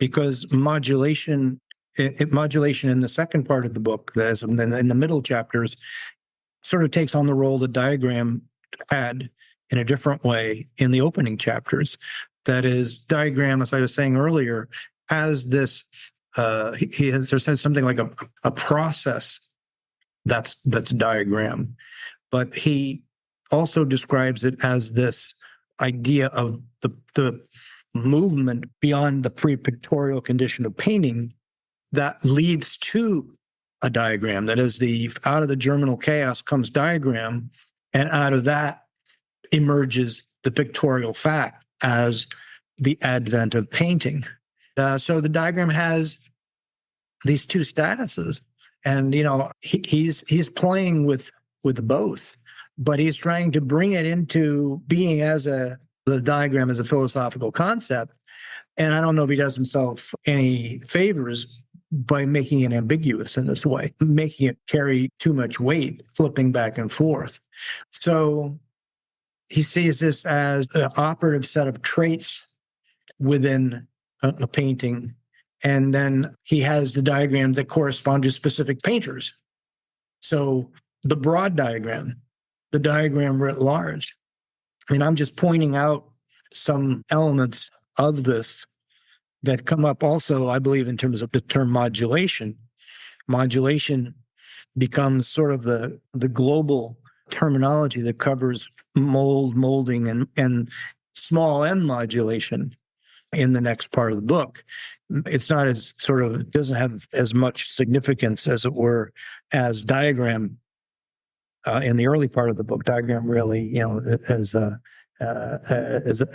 [SPEAKER 2] because modulation in the second part of the book, as in the middle chapters, sort of takes on the role the diagram had in a different way in the opening chapters. That is, diagram, as I was saying earlier, has this, there's something like a process that's a diagram, but he also describes it as this idea of the movement beyond the pre-pictorial condition of painting that leads to a diagram. That is, out of the germinal chaos comes diagram, and out of that emerges the pictorial fact as the advent of painting. So the diagram has these two statuses, and he's playing with both, but he's trying to bring it into being as the diagram as a philosophical concept. And I don't know if he does himself any favors by making it ambiguous in this way, making it carry too much weight, flipping back and forth. So he sees this as an operative set of traits within a painting, and then he has the diagram that correspond to specific painters. So the broad diagram, the diagram writ large. I mean, I'm just pointing out some elements of this that come up also, I believe, in terms of the term modulation. Modulation becomes sort of the global terminology that covers molding, and small n modulation in the next part of the book. It's not as it doesn't have as much significance, as it were, as diagram in the early part of the book. Diagram really, as a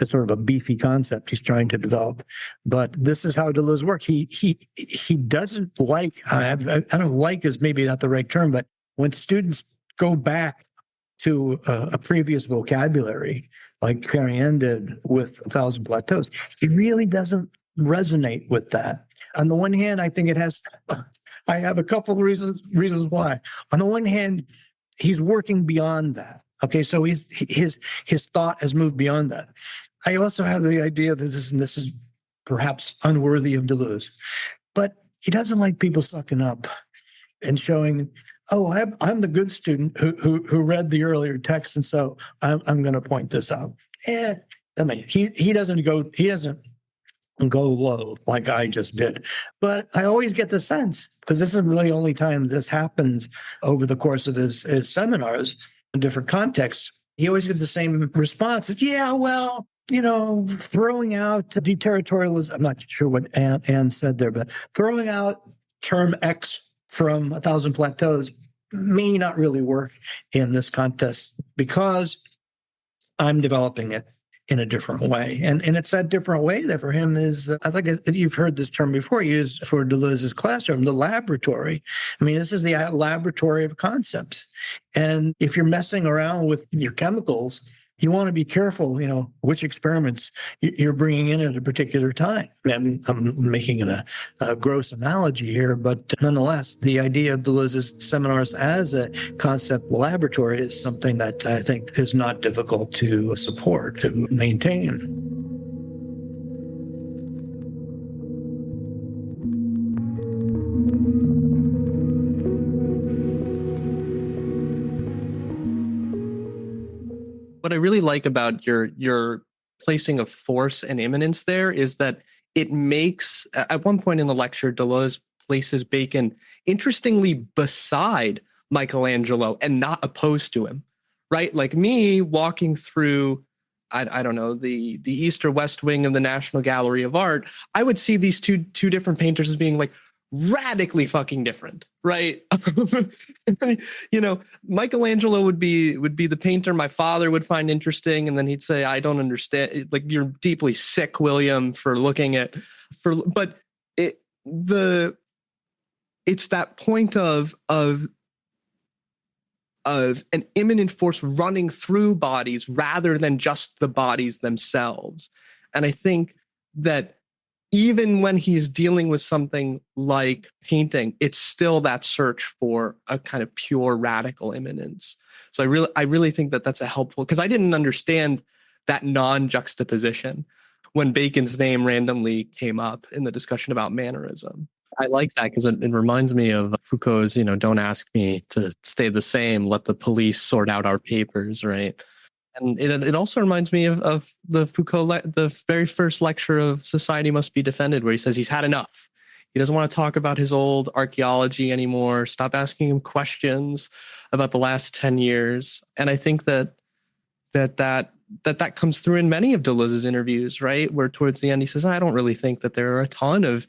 [SPEAKER 2] sort of a beefy concept he's trying to develop. But this is how Deleuze works. He doesn't like, I don't like is maybe not the right term, but when students go back to a previous vocabulary, like Carrière did with 1,000 Plateaus, he really doesn't resonate with that. On the one hand, I think it has, I have a couple of reasons why. On the one hand, he's working beyond that. Okay, so his thought has moved beyond that. I also have the idea that this is perhaps unworthy of Deleuze, but he doesn't like people sucking up and showing, oh, I'm the good student who read the earlier text, and so I'm going to point this out. I mean, he doesn't go low like I just did, but I always get the sense, because this is really the only time this happens over the course of his seminars in different contexts. He always gets the same response. It's, yeah, well, throwing out deterritorialism. I'm not sure what Anne said there, but throwing out term X from 1,000 Plateaus may not really work in this context, because I'm developing it in a different way. And it's that different way that for him is, I think you've heard this term before, used for Deleuze's classroom, the laboratory. I mean, this is the laboratory of concepts. And if you're messing around with your chemicals, you want to be careful, which experiments you're bringing in at a particular time. I'm making a gross analogy here, but nonetheless, the idea of Deleuze's seminars as a concept laboratory is something that I think is not difficult to support, to maintain.
[SPEAKER 3] What I really like about your placing of force and immanence there is that it makes, at one point in the lecture, Deleuze places Bacon interestingly beside Michelangelo and not opposed to him, right? Like me walking through, I don't know, the east or west wing of the National Gallery of Art, I would see these two different painters as being like radically fucking different, right? Michelangelo would be the painter my father would find interesting, and then he'd say, I don't understand, like, you're deeply sick, William, for looking at but it's that point of an immanent force running through bodies rather than just the bodies themselves. And I think that even when he's dealing with something like painting, it's still that search for a kind of pure radical immanence. So I really think that that's a helpful, because I didn't understand that non-juxtaposition when Bacon's name randomly came up in the discussion about mannerism. I like that because it reminds me of Foucault's, don't ask me to stay the same, let the police sort out our papers, right? And it also reminds me of the Foucault, the very first lecture of Society Must Be Defended, where he says he's had enough. He doesn't want to talk about his old archaeology anymore. Stop asking him questions about the last 10 years. And I think that comes through in many of Deleuze's interviews, right? Where towards the end he says, I don't really think that there are a ton of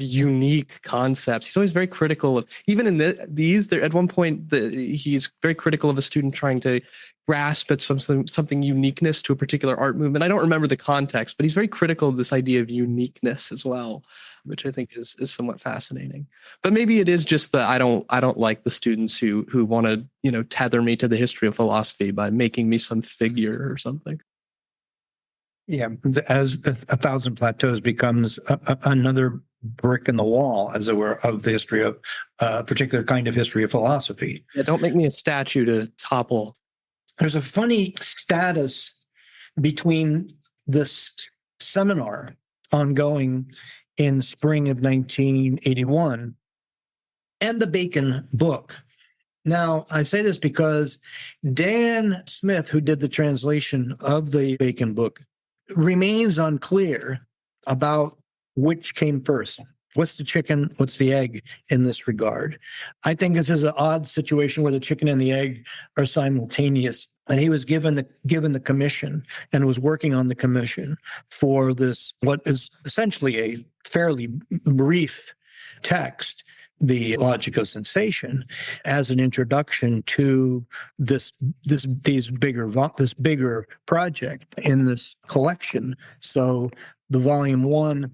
[SPEAKER 3] unique concepts. He's always very critical of, even in these, there at one point, he's very critical of a student trying to grasp at something uniqueness to a particular art movement. I don't remember the context, but he's very critical of this idea of uniqueness as well, which I think is somewhat fascinating. But maybe it is just that I don't like the students who want to, tether me to the history of philosophy by making me some figure or something.
[SPEAKER 2] Yeah, as A Thousand Plateaus becomes another brick in the wall, as it were, of the history of a particular kind of history of philosophy.
[SPEAKER 3] Yeah, don't make me a statue to topple.
[SPEAKER 2] There's a funny status between this seminar ongoing in spring of 1981 and the Bacon book. Now, I say this because Dan Smith, who did the translation of the Bacon book, remains unclear about which came first. What's the chicken? What's the egg in this regard? I think this is an odd situation where the chicken and the egg are simultaneous. And he was given the commission and was working on the commission for this, what is essentially a fairly brief text, the Logic of Sensation, as an introduction to this bigger project in this collection. So the volume 1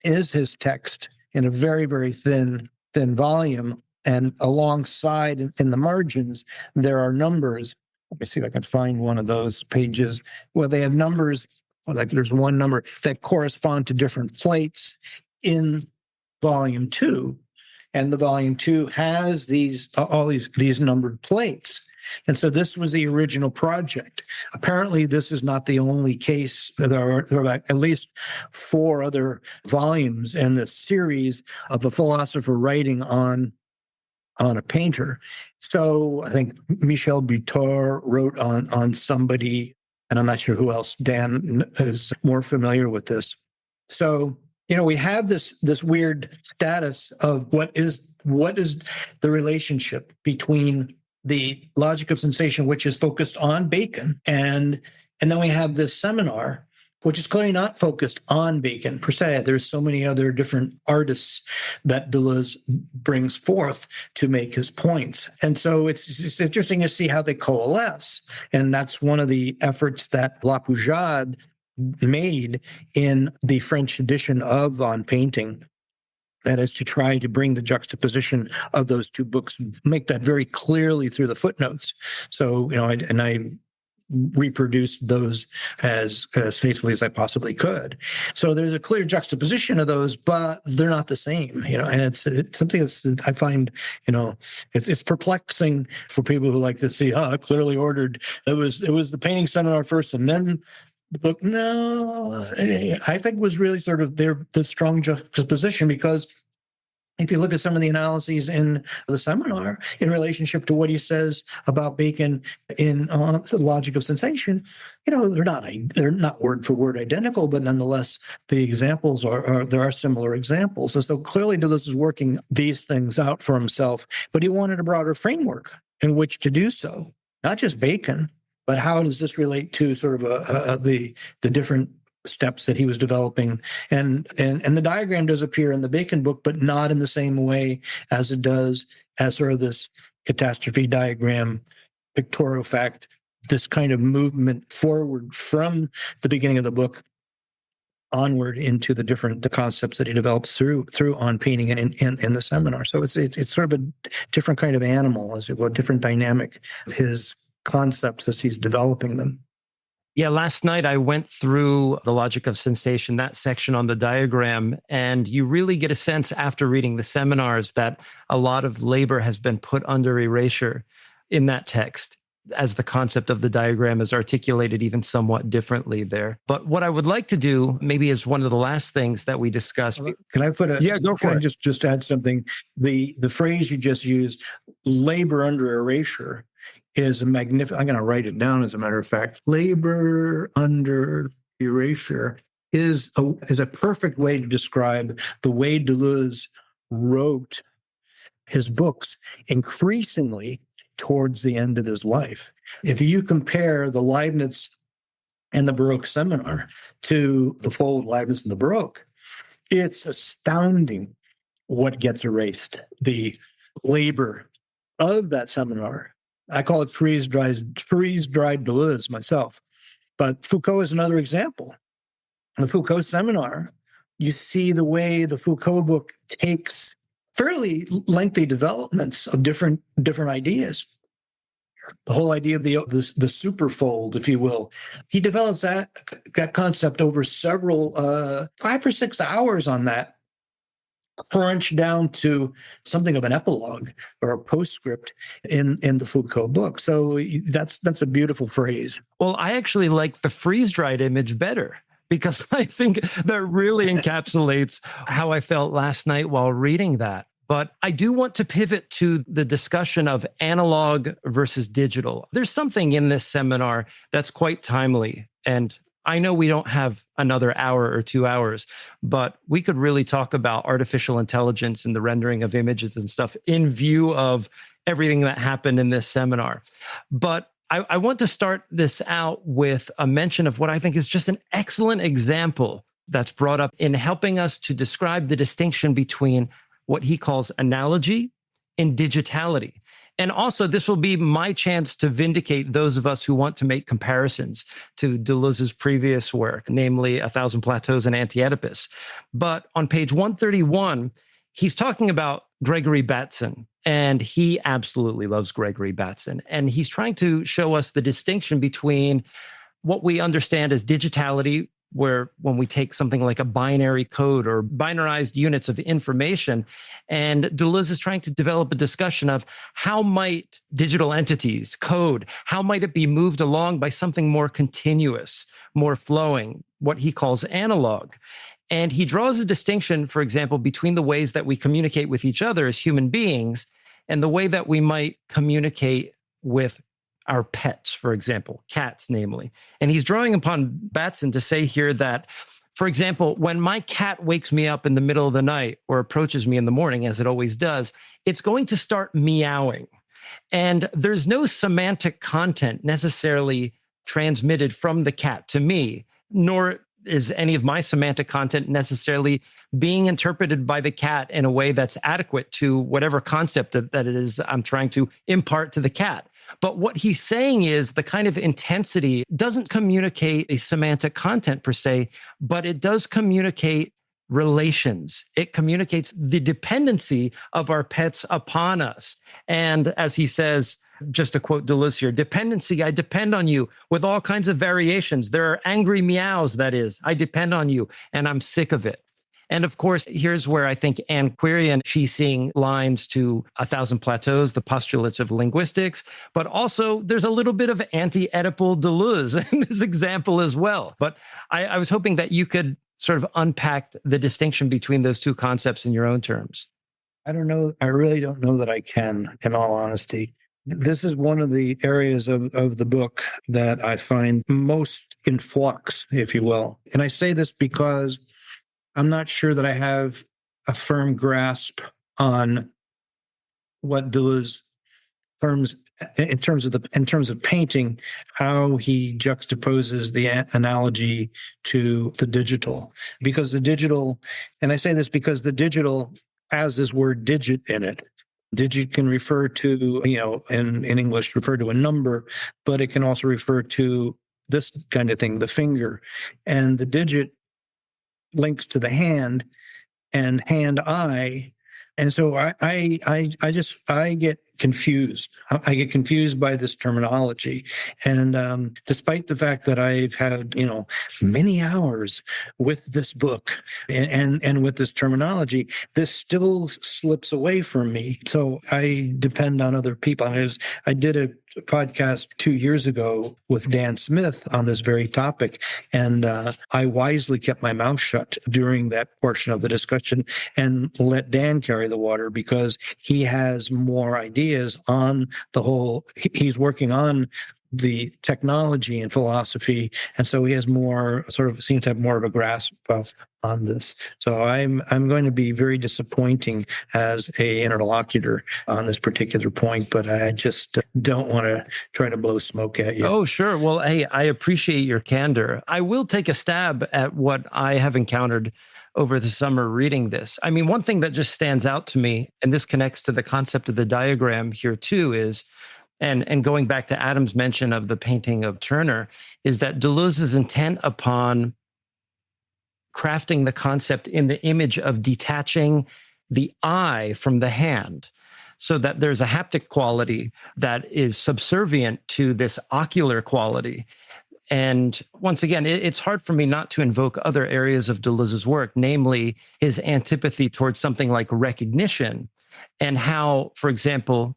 [SPEAKER 2] is his text in a very, very thin volume, and alongside in the margins there are numbers. Let me see if I can find one of those pages. Well, they have numbers, like there's one number that correspond to different plates in volume 2. And the volume 2 has all these numbered plates. And so this was the original project. Apparently, this is not the only case. There are at least 4 other volumes in this series of a philosopher writing on a painter. So I think Michel Butor wrote on somebody, and I'm not sure who else. Dan is more familiar with this. So we have this weird status of what is the relationship between the Logic of Sensation, which is focused on Bacon, and then we have this seminar, which is clearly not focused on Bacon per se. There's so many other different artists that Deleuze brings forth to make his points. And so it's interesting to see how they coalesce. And that's one of the efforts that La Poujade made in the French edition of On Painting. That is to try to bring the juxtaposition of those two books, make that very clearly through the footnotes. So, I reproduced those as faithfully as I possibly could. So there's a clear juxtaposition of those, but they're not the same, and it's something that's, I find, it's perplexing for people who like to see, clearly ordered. It was the painting seminar first and then the book. No, I think was really sort of the strong juxtaposition, because if you look at some of the analyses in the seminar in relationship to what he says about Bacon in The Logic of Sensation, they're not word for word identical, but nonetheless the examples there are similar examples. And so clearly Deleuze is working these things out for himself, but he wanted a broader framework in which to do so. Not just Bacon, but how does this relate to sort of the different steps that he was developing. And the diagram does appear in the Bacon book, but not in the same way as it does as sort of this catastrophe diagram, pictorial fact, this kind of movement forward from the beginning of the book onward into the concepts that he develops through on painting and in the seminar. So it's sort of a different kind of animal, as it were, different dynamic of his concepts as he's developing them.
[SPEAKER 1] Yeah, last night I went through The Logic of Sensation, that section on the diagram, and you really get a sense after reading the seminars that a lot of labor has been put under erasure in that text, as the concept of the diagram is articulated even somewhat differently there. But what I would like to do, maybe as one of the last things that we discussed.
[SPEAKER 2] Can I put a...
[SPEAKER 1] Yeah, go for it.
[SPEAKER 2] Just add something? The phrase you just used, labor under erasure, is a magnificent... I'm going to write it down, as a matter of fact. Labor under erasure is a perfect way to describe the way Deleuze wrote his books increasingly towards the end of his life. If you compare the Leibniz and the Baroque seminar to the full Leibniz and the Baroque, it's astounding what gets erased. The labor of that seminar, I call it freeze-dried Deleuze myself. But Foucault is another example. The Foucault seminar, you see the way the Foucault book takes fairly lengthy developments of different ideas. The whole idea of the superfold, if you will. He develops that concept over several 5 or 6 hours on that, crunched down to something of an epilogue or a postscript in the Foucault book. So that's a beautiful phrase.
[SPEAKER 1] Well, I actually like the freeze-dried image better, because I think that really encapsulates how I felt last night while reading that. But I do want to pivot to the discussion of analog versus digital. There's something in this seminar that's quite timely. And I know we don't have another hour or 2 hours, but we could really talk about artificial intelligence and the rendering of images and stuff in view of everything that happened in this seminar. But I want to start this out with a mention of what I think is just an excellent example that's brought up in helping us to describe the distinction between what he calls analogy and digitality. And also, this will be my chance to vindicate those of us who want to make comparisons to Deleuze's previous work, namely 1,000 Plateaus and Anti-Oedipus. But on page 131, he's talking about Gregory Bateson, and he absolutely loves Gregory Bateson. And he's trying to show us the distinction between what we understand as digitality, where when we take something like a binary code or binarized units of information, and Deleuze is trying to develop a discussion of how might digital entities, code, how might it be moved along by something more continuous, more flowing, what he calls analog. And he draws a distinction, for example, between the ways that we communicate with each other as human beings and the way that we might communicate with our pets, for example, cats, namely. And he's drawing upon Batson to say here that, for example, when my cat wakes me up in the middle of the night or approaches me in the morning, as it always does, it's going to start meowing. And there's no semantic content necessarily transmitted from the cat to me, nor is any of my semantic content necessarily being interpreted by the cat in a way that's adequate to whatever concept that it is I'm trying to impart to the cat. But what he's saying is the kind of intensity doesn't communicate a semantic content per se, but it does communicate relations. It communicates the dependency of our pets upon us. And as he says, just to quote Deleuze here, dependency, I depend on you with all kinds of variations. There are angry meows, that is. I depend on you, and I'm sick of it. And of course, here's where I think Anne Quirion, she's seeing lines to 1,000 Plateaus, the postulates of linguistics, but also there's a little bit of anti-Oedipal Deleuze in this example as well. But I was hoping that you could sort of unpack the distinction between those two concepts in your own terms.
[SPEAKER 2] I don't know. I really don't know that I can, in all honesty. This is one of the areas of the book that I find most in flux, if you will. And I say this because I'm not sure that I have a firm grasp on what Deleuze terms in terms of painting, how he juxtaposes the analogy to the digital, because the digital, and I say this because the digital has this word digit in it. Digit can refer to, in English, refer to a number, but it can also refer to this kind of thing, the finger. And the digit links to the hand and hand-eye. And so I get confused. I get confused by this terminology. And despite the fact that I've had, many hours with this book and with this terminology, this still slips away from me. So I depend on other people. I did a podcast 2 years ago with Dan Smith on this very topic. And I wisely kept my mouth shut during that portion of the discussion and let Dan carry the water, because he has more ideas on the whole. He's working on the technology and philosophy, and so he has more, seems to have more of a grasp on this. So I'm going to be very disappointing as a interlocutor on this particular point, but I just don't want to try to blow smoke at you.
[SPEAKER 1] Oh, sure. Well, hey, I appreciate your candor. I will take a stab at what I have encountered over the summer reading this. I mean, one thing that just stands out to me, and this connects to the concept of the diagram here too, is, and going back to Adam's mention of the painting of Turner, is that Deleuze's intent upon crafting the concept in the image of detaching the eye from the hand, so that there's a haptic quality that is subservient to this ocular quality. And once again, it's hard for me not to invoke other areas of Deleuze's work, namely his antipathy towards something like recognition, and how, for example,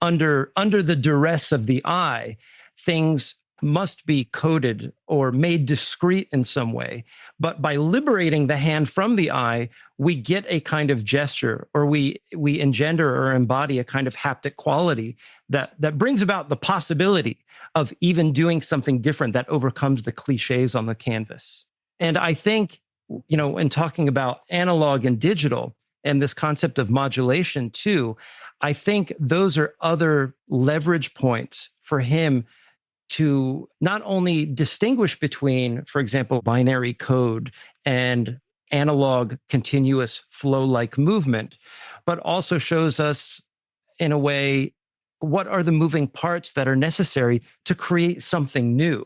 [SPEAKER 1] under the duress of the eye, things must be coded or made discrete in some way. But by liberating the hand from the eye, we get a kind of gesture, or we engender or embody a kind of haptic quality that brings about the possibility of even doing something different that overcomes the cliches on the canvas. And I think, in talking about analog and digital and this concept of modulation too, I think those are other leverage points for him to not only distinguish between, for example, binary code and analog continuous flow-like movement, but also shows us, in a way, what are the moving parts that are necessary to create something new.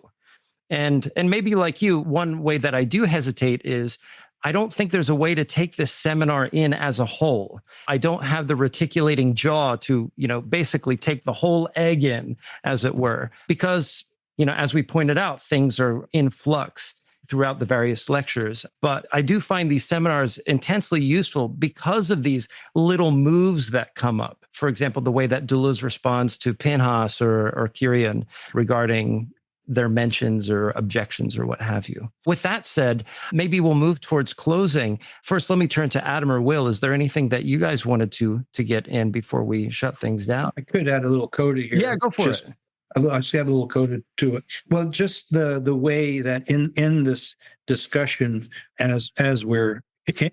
[SPEAKER 1] And maybe like you, one way that I do hesitate is I don't think there's a way to take this seminar in as a whole. I don't have the reticulating jaw to, basically take the whole egg in, as it were, because, as we pointed out, things are in flux throughout the various lectures. But I do find these seminars intensely useful because of these little moves that come up. For example, the way that Deleuze responds to Pinhas or Kirian regarding their mentions or objections or what have you. With that said, maybe we'll move towards closing. First, let me turn to Adam or Will. Is there anything that you guys wanted to get in before we shut things down?
[SPEAKER 2] I could add a little coda here.
[SPEAKER 1] Yeah, go for it.
[SPEAKER 2] I just add a little coda to it. Well, just the way that in this discussion, as we're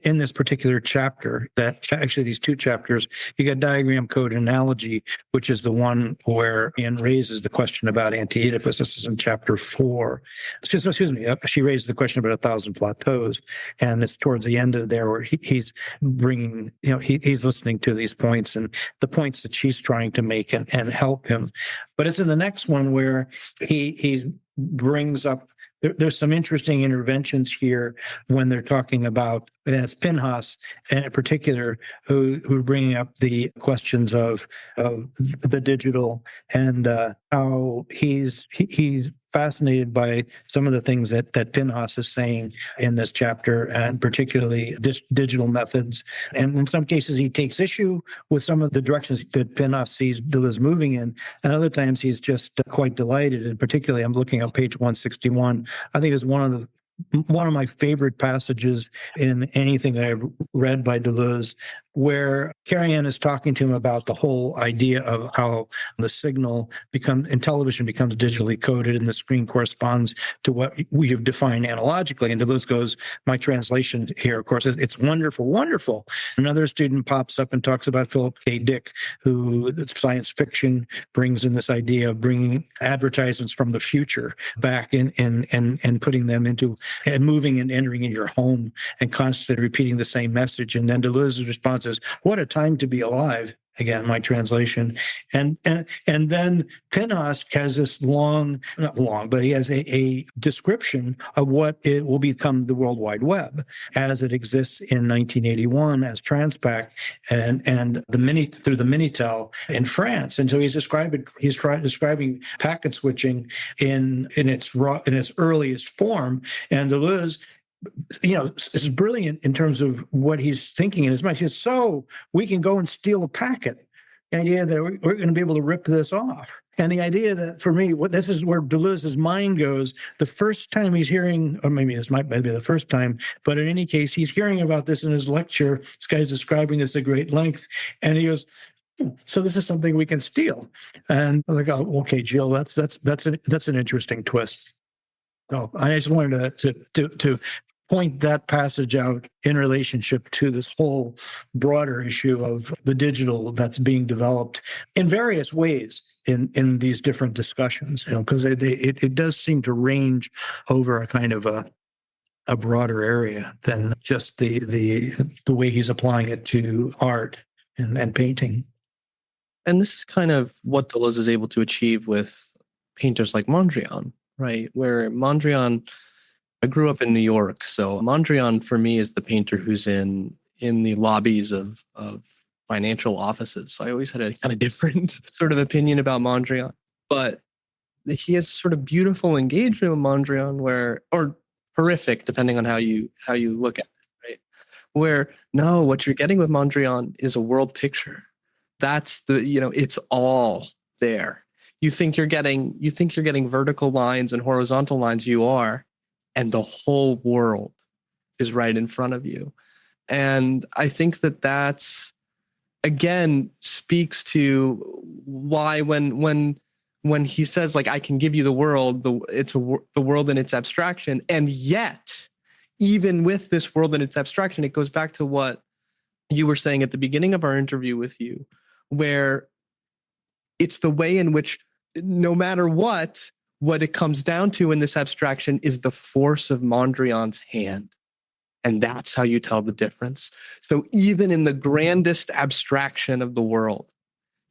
[SPEAKER 2] in this particular chapter, that actually these two chapters, you got diagram, code, and analogy, which is the one where Ian raises the question about anti-Oedipus. This is in chapter 4. Excuse me. She raised the question about 1,000 plateaus, and it's towards the end of there where he's bringing, he's listening to these points and the points that she's trying to make and help him. But it's in the next one where he brings up. There's some interesting interventions here when they're talking about, and it's Pinhas in particular, who are bringing up the questions of the digital and how he's fascinated by some of the things that Pinhas is saying in this chapter, and particularly digital methods. And in some cases, he takes issue with some of the directions that Pinhas sees Deleuze moving in, and other times he's just quite delighted. And particularly, I'm looking at page 161. I think it's one of my favorite passages in anything that I've read by Deleuze, where Carrie Ann is talking to him about the whole idea of how the signal in television becomes digitally coded and the screen corresponds to what we have defined analogically. And Deleuze goes, my translation here, of course, is it's wonderful, wonderful. Another student pops up and talks about Philip K. Dick, who science fiction brings in this idea of bringing advertisements from the future back in and putting them into and moving and entering in your home and constantly repeating the same message. And then Deleuze's response is, what a time to be alive. Again, my translation. And then Pinhosk has this not long, but he has a description of what it will become the World Wide Web as it exists in 1981 as Transpac and through the Minitel in France. And so he's describing packet switching in its earliest form. And Deleuze, is brilliant in terms of what he's thinking in his mind. He says, so we can go and steal a packet. The idea that we're going to be able to rip this off. And the idea that, for me, this is where Deleuze's mind goes. The first time he's hearing, or maybe this might be the first time, but in any case, he's hearing about this in his lecture. This guy's describing this at great length. And he goes, so this is something we can steal. And I'm like, oh, okay, Jill, that's an interesting twist. So I just wanted to point that passage out in relationship to this whole broader issue of the digital that's being developed in various ways in these different discussions, because it does seem to range over a kind of a broader area than just the way he's applying it to art and painting.
[SPEAKER 3] And this is kind of what Deleuze is able to achieve with painters like Mondrian, right? Where Mondrian, I grew up in New York, so Mondrian for me is the painter who's in the lobbies of financial offices. So I always had a kind of different sort of opinion about Mondrian. But he has sort of beautiful engagement with Mondrian or horrific, depending on how you look at it, right? Where, no, what you're getting with Mondrian is a world picture. That's it's all there. You think you're getting vertical lines and horizontal lines, you are, and the whole world is right in front of you. And I think that's, again, speaks to why when he says, like, I can give you the world, the world in its abstraction, and yet, even with this world in its abstraction, it goes back to what you were saying at the beginning of our interview with you, where it's the way in which, no matter what it comes down to in this abstraction is the force of Mondrian's hand. And that's how you tell the difference. So even in the grandest abstraction of the world,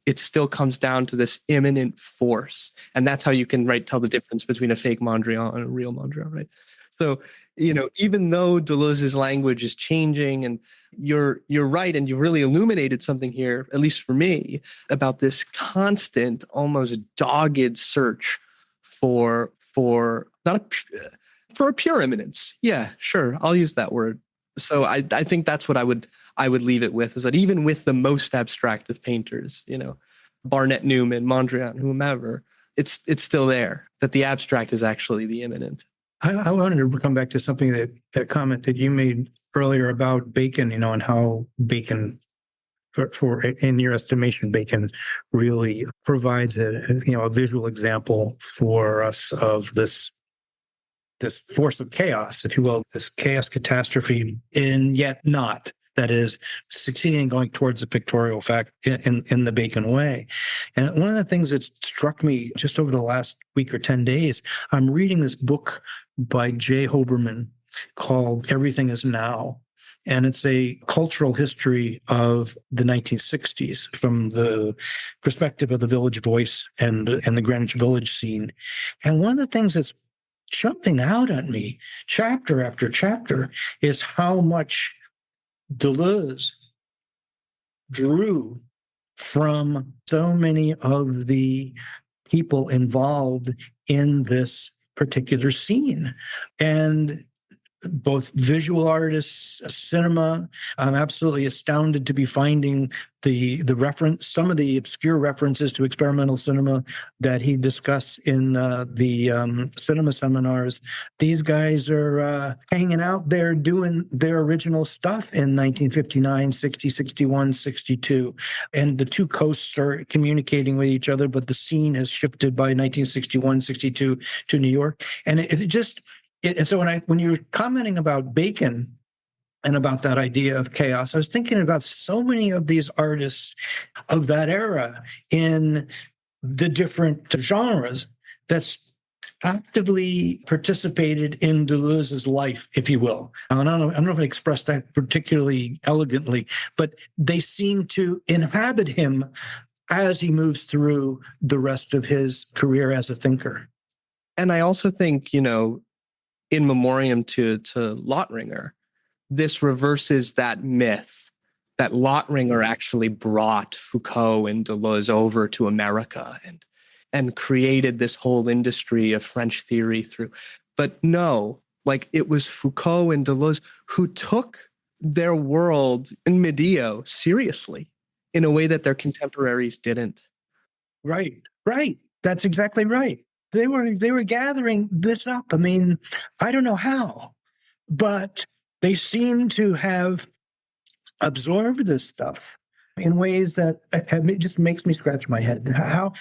[SPEAKER 3] it still comes down to this immanent force. And that's how you can tell the difference between a fake Mondrian and a real Mondrian, right? So, even though Deleuze's language is changing, and you're right, and you really illuminated something here, at least for me, about this constant, almost dogged search for a pure immanence. Yeah, sure, I'll use that word. So I think that's what I would leave it with, is that even with the most abstract of painters, Barnett Newman, Mondrian, whomever, it's still there, that the abstract is actually the immanent.
[SPEAKER 2] I wanted to come back to something that comment that you made earlier about Bacon, and how Bacon, for in your estimation, Bacon really provides a visual example for us of this force of chaos, if you will, this chaos catastrophe, and yet not. That is, succeeding in going towards the pictorial fact in the Bacon way. And one of the things that struck me just over the last week or 10 days, I'm reading this book by Jay Hoberman called Everything is Now. And it's a cultural history of the 1960s from the perspective of the Village Voice and the Greenwich Village scene. And one of the things that's jumping out at me, chapter after chapter, is how much Deleuze drew from so many of the people involved in this particular scene. And both visual artists, cinema. I'm absolutely astounded to be finding some of the obscure references to experimental cinema that he discussed in the cinema seminars. These guys are hanging out there doing their original stuff in 1959, 60, 61, 62. And the two coasts are communicating with each other, but the scene has shifted by 1961, 62 to New York. And and so when you were commenting about Bacon and about that idea of chaos, I was thinking about so many of these artists of that era in the different genres that's actively participated in Deleuze's life, if you will. I don't know if I expressed that particularly elegantly, but they seem to inhabit him as he moves through the rest of his career as a thinker.
[SPEAKER 3] And I also think, in memoriam to Lotringer, this reverses that myth that Lotringer actually brought Foucault and Deleuze over to America and created this whole industry of French theory through. But no, it was Foucault and Deleuze who took their world in Medio seriously in a way that their contemporaries didn't.
[SPEAKER 2] Right. That's exactly right. They were gathering this up. I mean, I don't know how, but they seem to have absorbed this stuff in ways that it just makes me scratch my head. How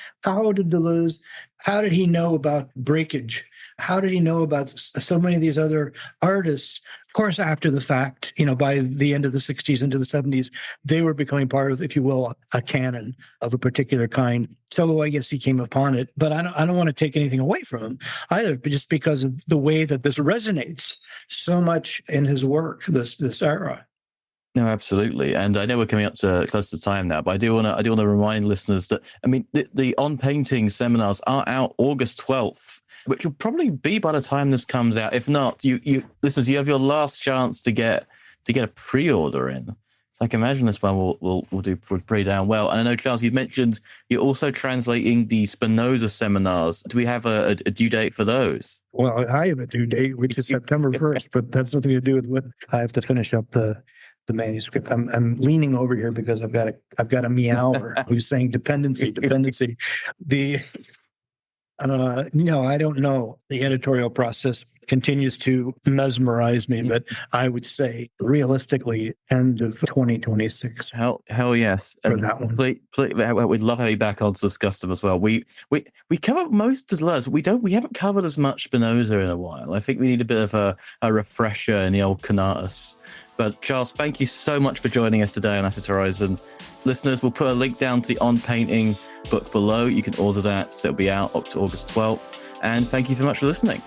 [SPEAKER 2] did Deleuze, how did he know about breakage? How did he know about so many of these other artists? Of course, after the fact, by the end of the 60s into the 70s, they were becoming part of, if you will, a canon of a particular kind. So I guess he came upon it. But I don't want to take anything away from him either, but just because of the way that this resonates so much in his work, this era.
[SPEAKER 4] No, absolutely. And I know we're coming up to close to time now, but I do want to remind listeners that, the On Painting seminars are out August 12th, which will probably be by the time this comes out. If not, you listeners, you have your last chance to get a pre-order in. So I can imagine this one will do pretty damn well. And I know, Charles, you mentioned you're also translating the Spinoza seminars. Do we have a due date for those?
[SPEAKER 2] Well, I have a due date, which is September 1st, but that's nothing to do with what I have to finish up the manuscript. I'm leaning over here because I've got a meower who's saying dependency. I don't know. The editorial process continues to mesmerize me, but I would say realistically end of 2026.
[SPEAKER 4] Hell yes.
[SPEAKER 2] For that one.
[SPEAKER 4] We'd love having you back on to discuss them as well. We cover most of Deleuze. We haven't covered as much Spinoza in a while. I think we need a bit of a refresher in the old Conatus. But Charles, thank you so much for joining us today on Acid Horizon. Listeners, we'll put a link down to the On Painting book below. You can order that, so it'll be out up to August 12th. And thank you very much for listening.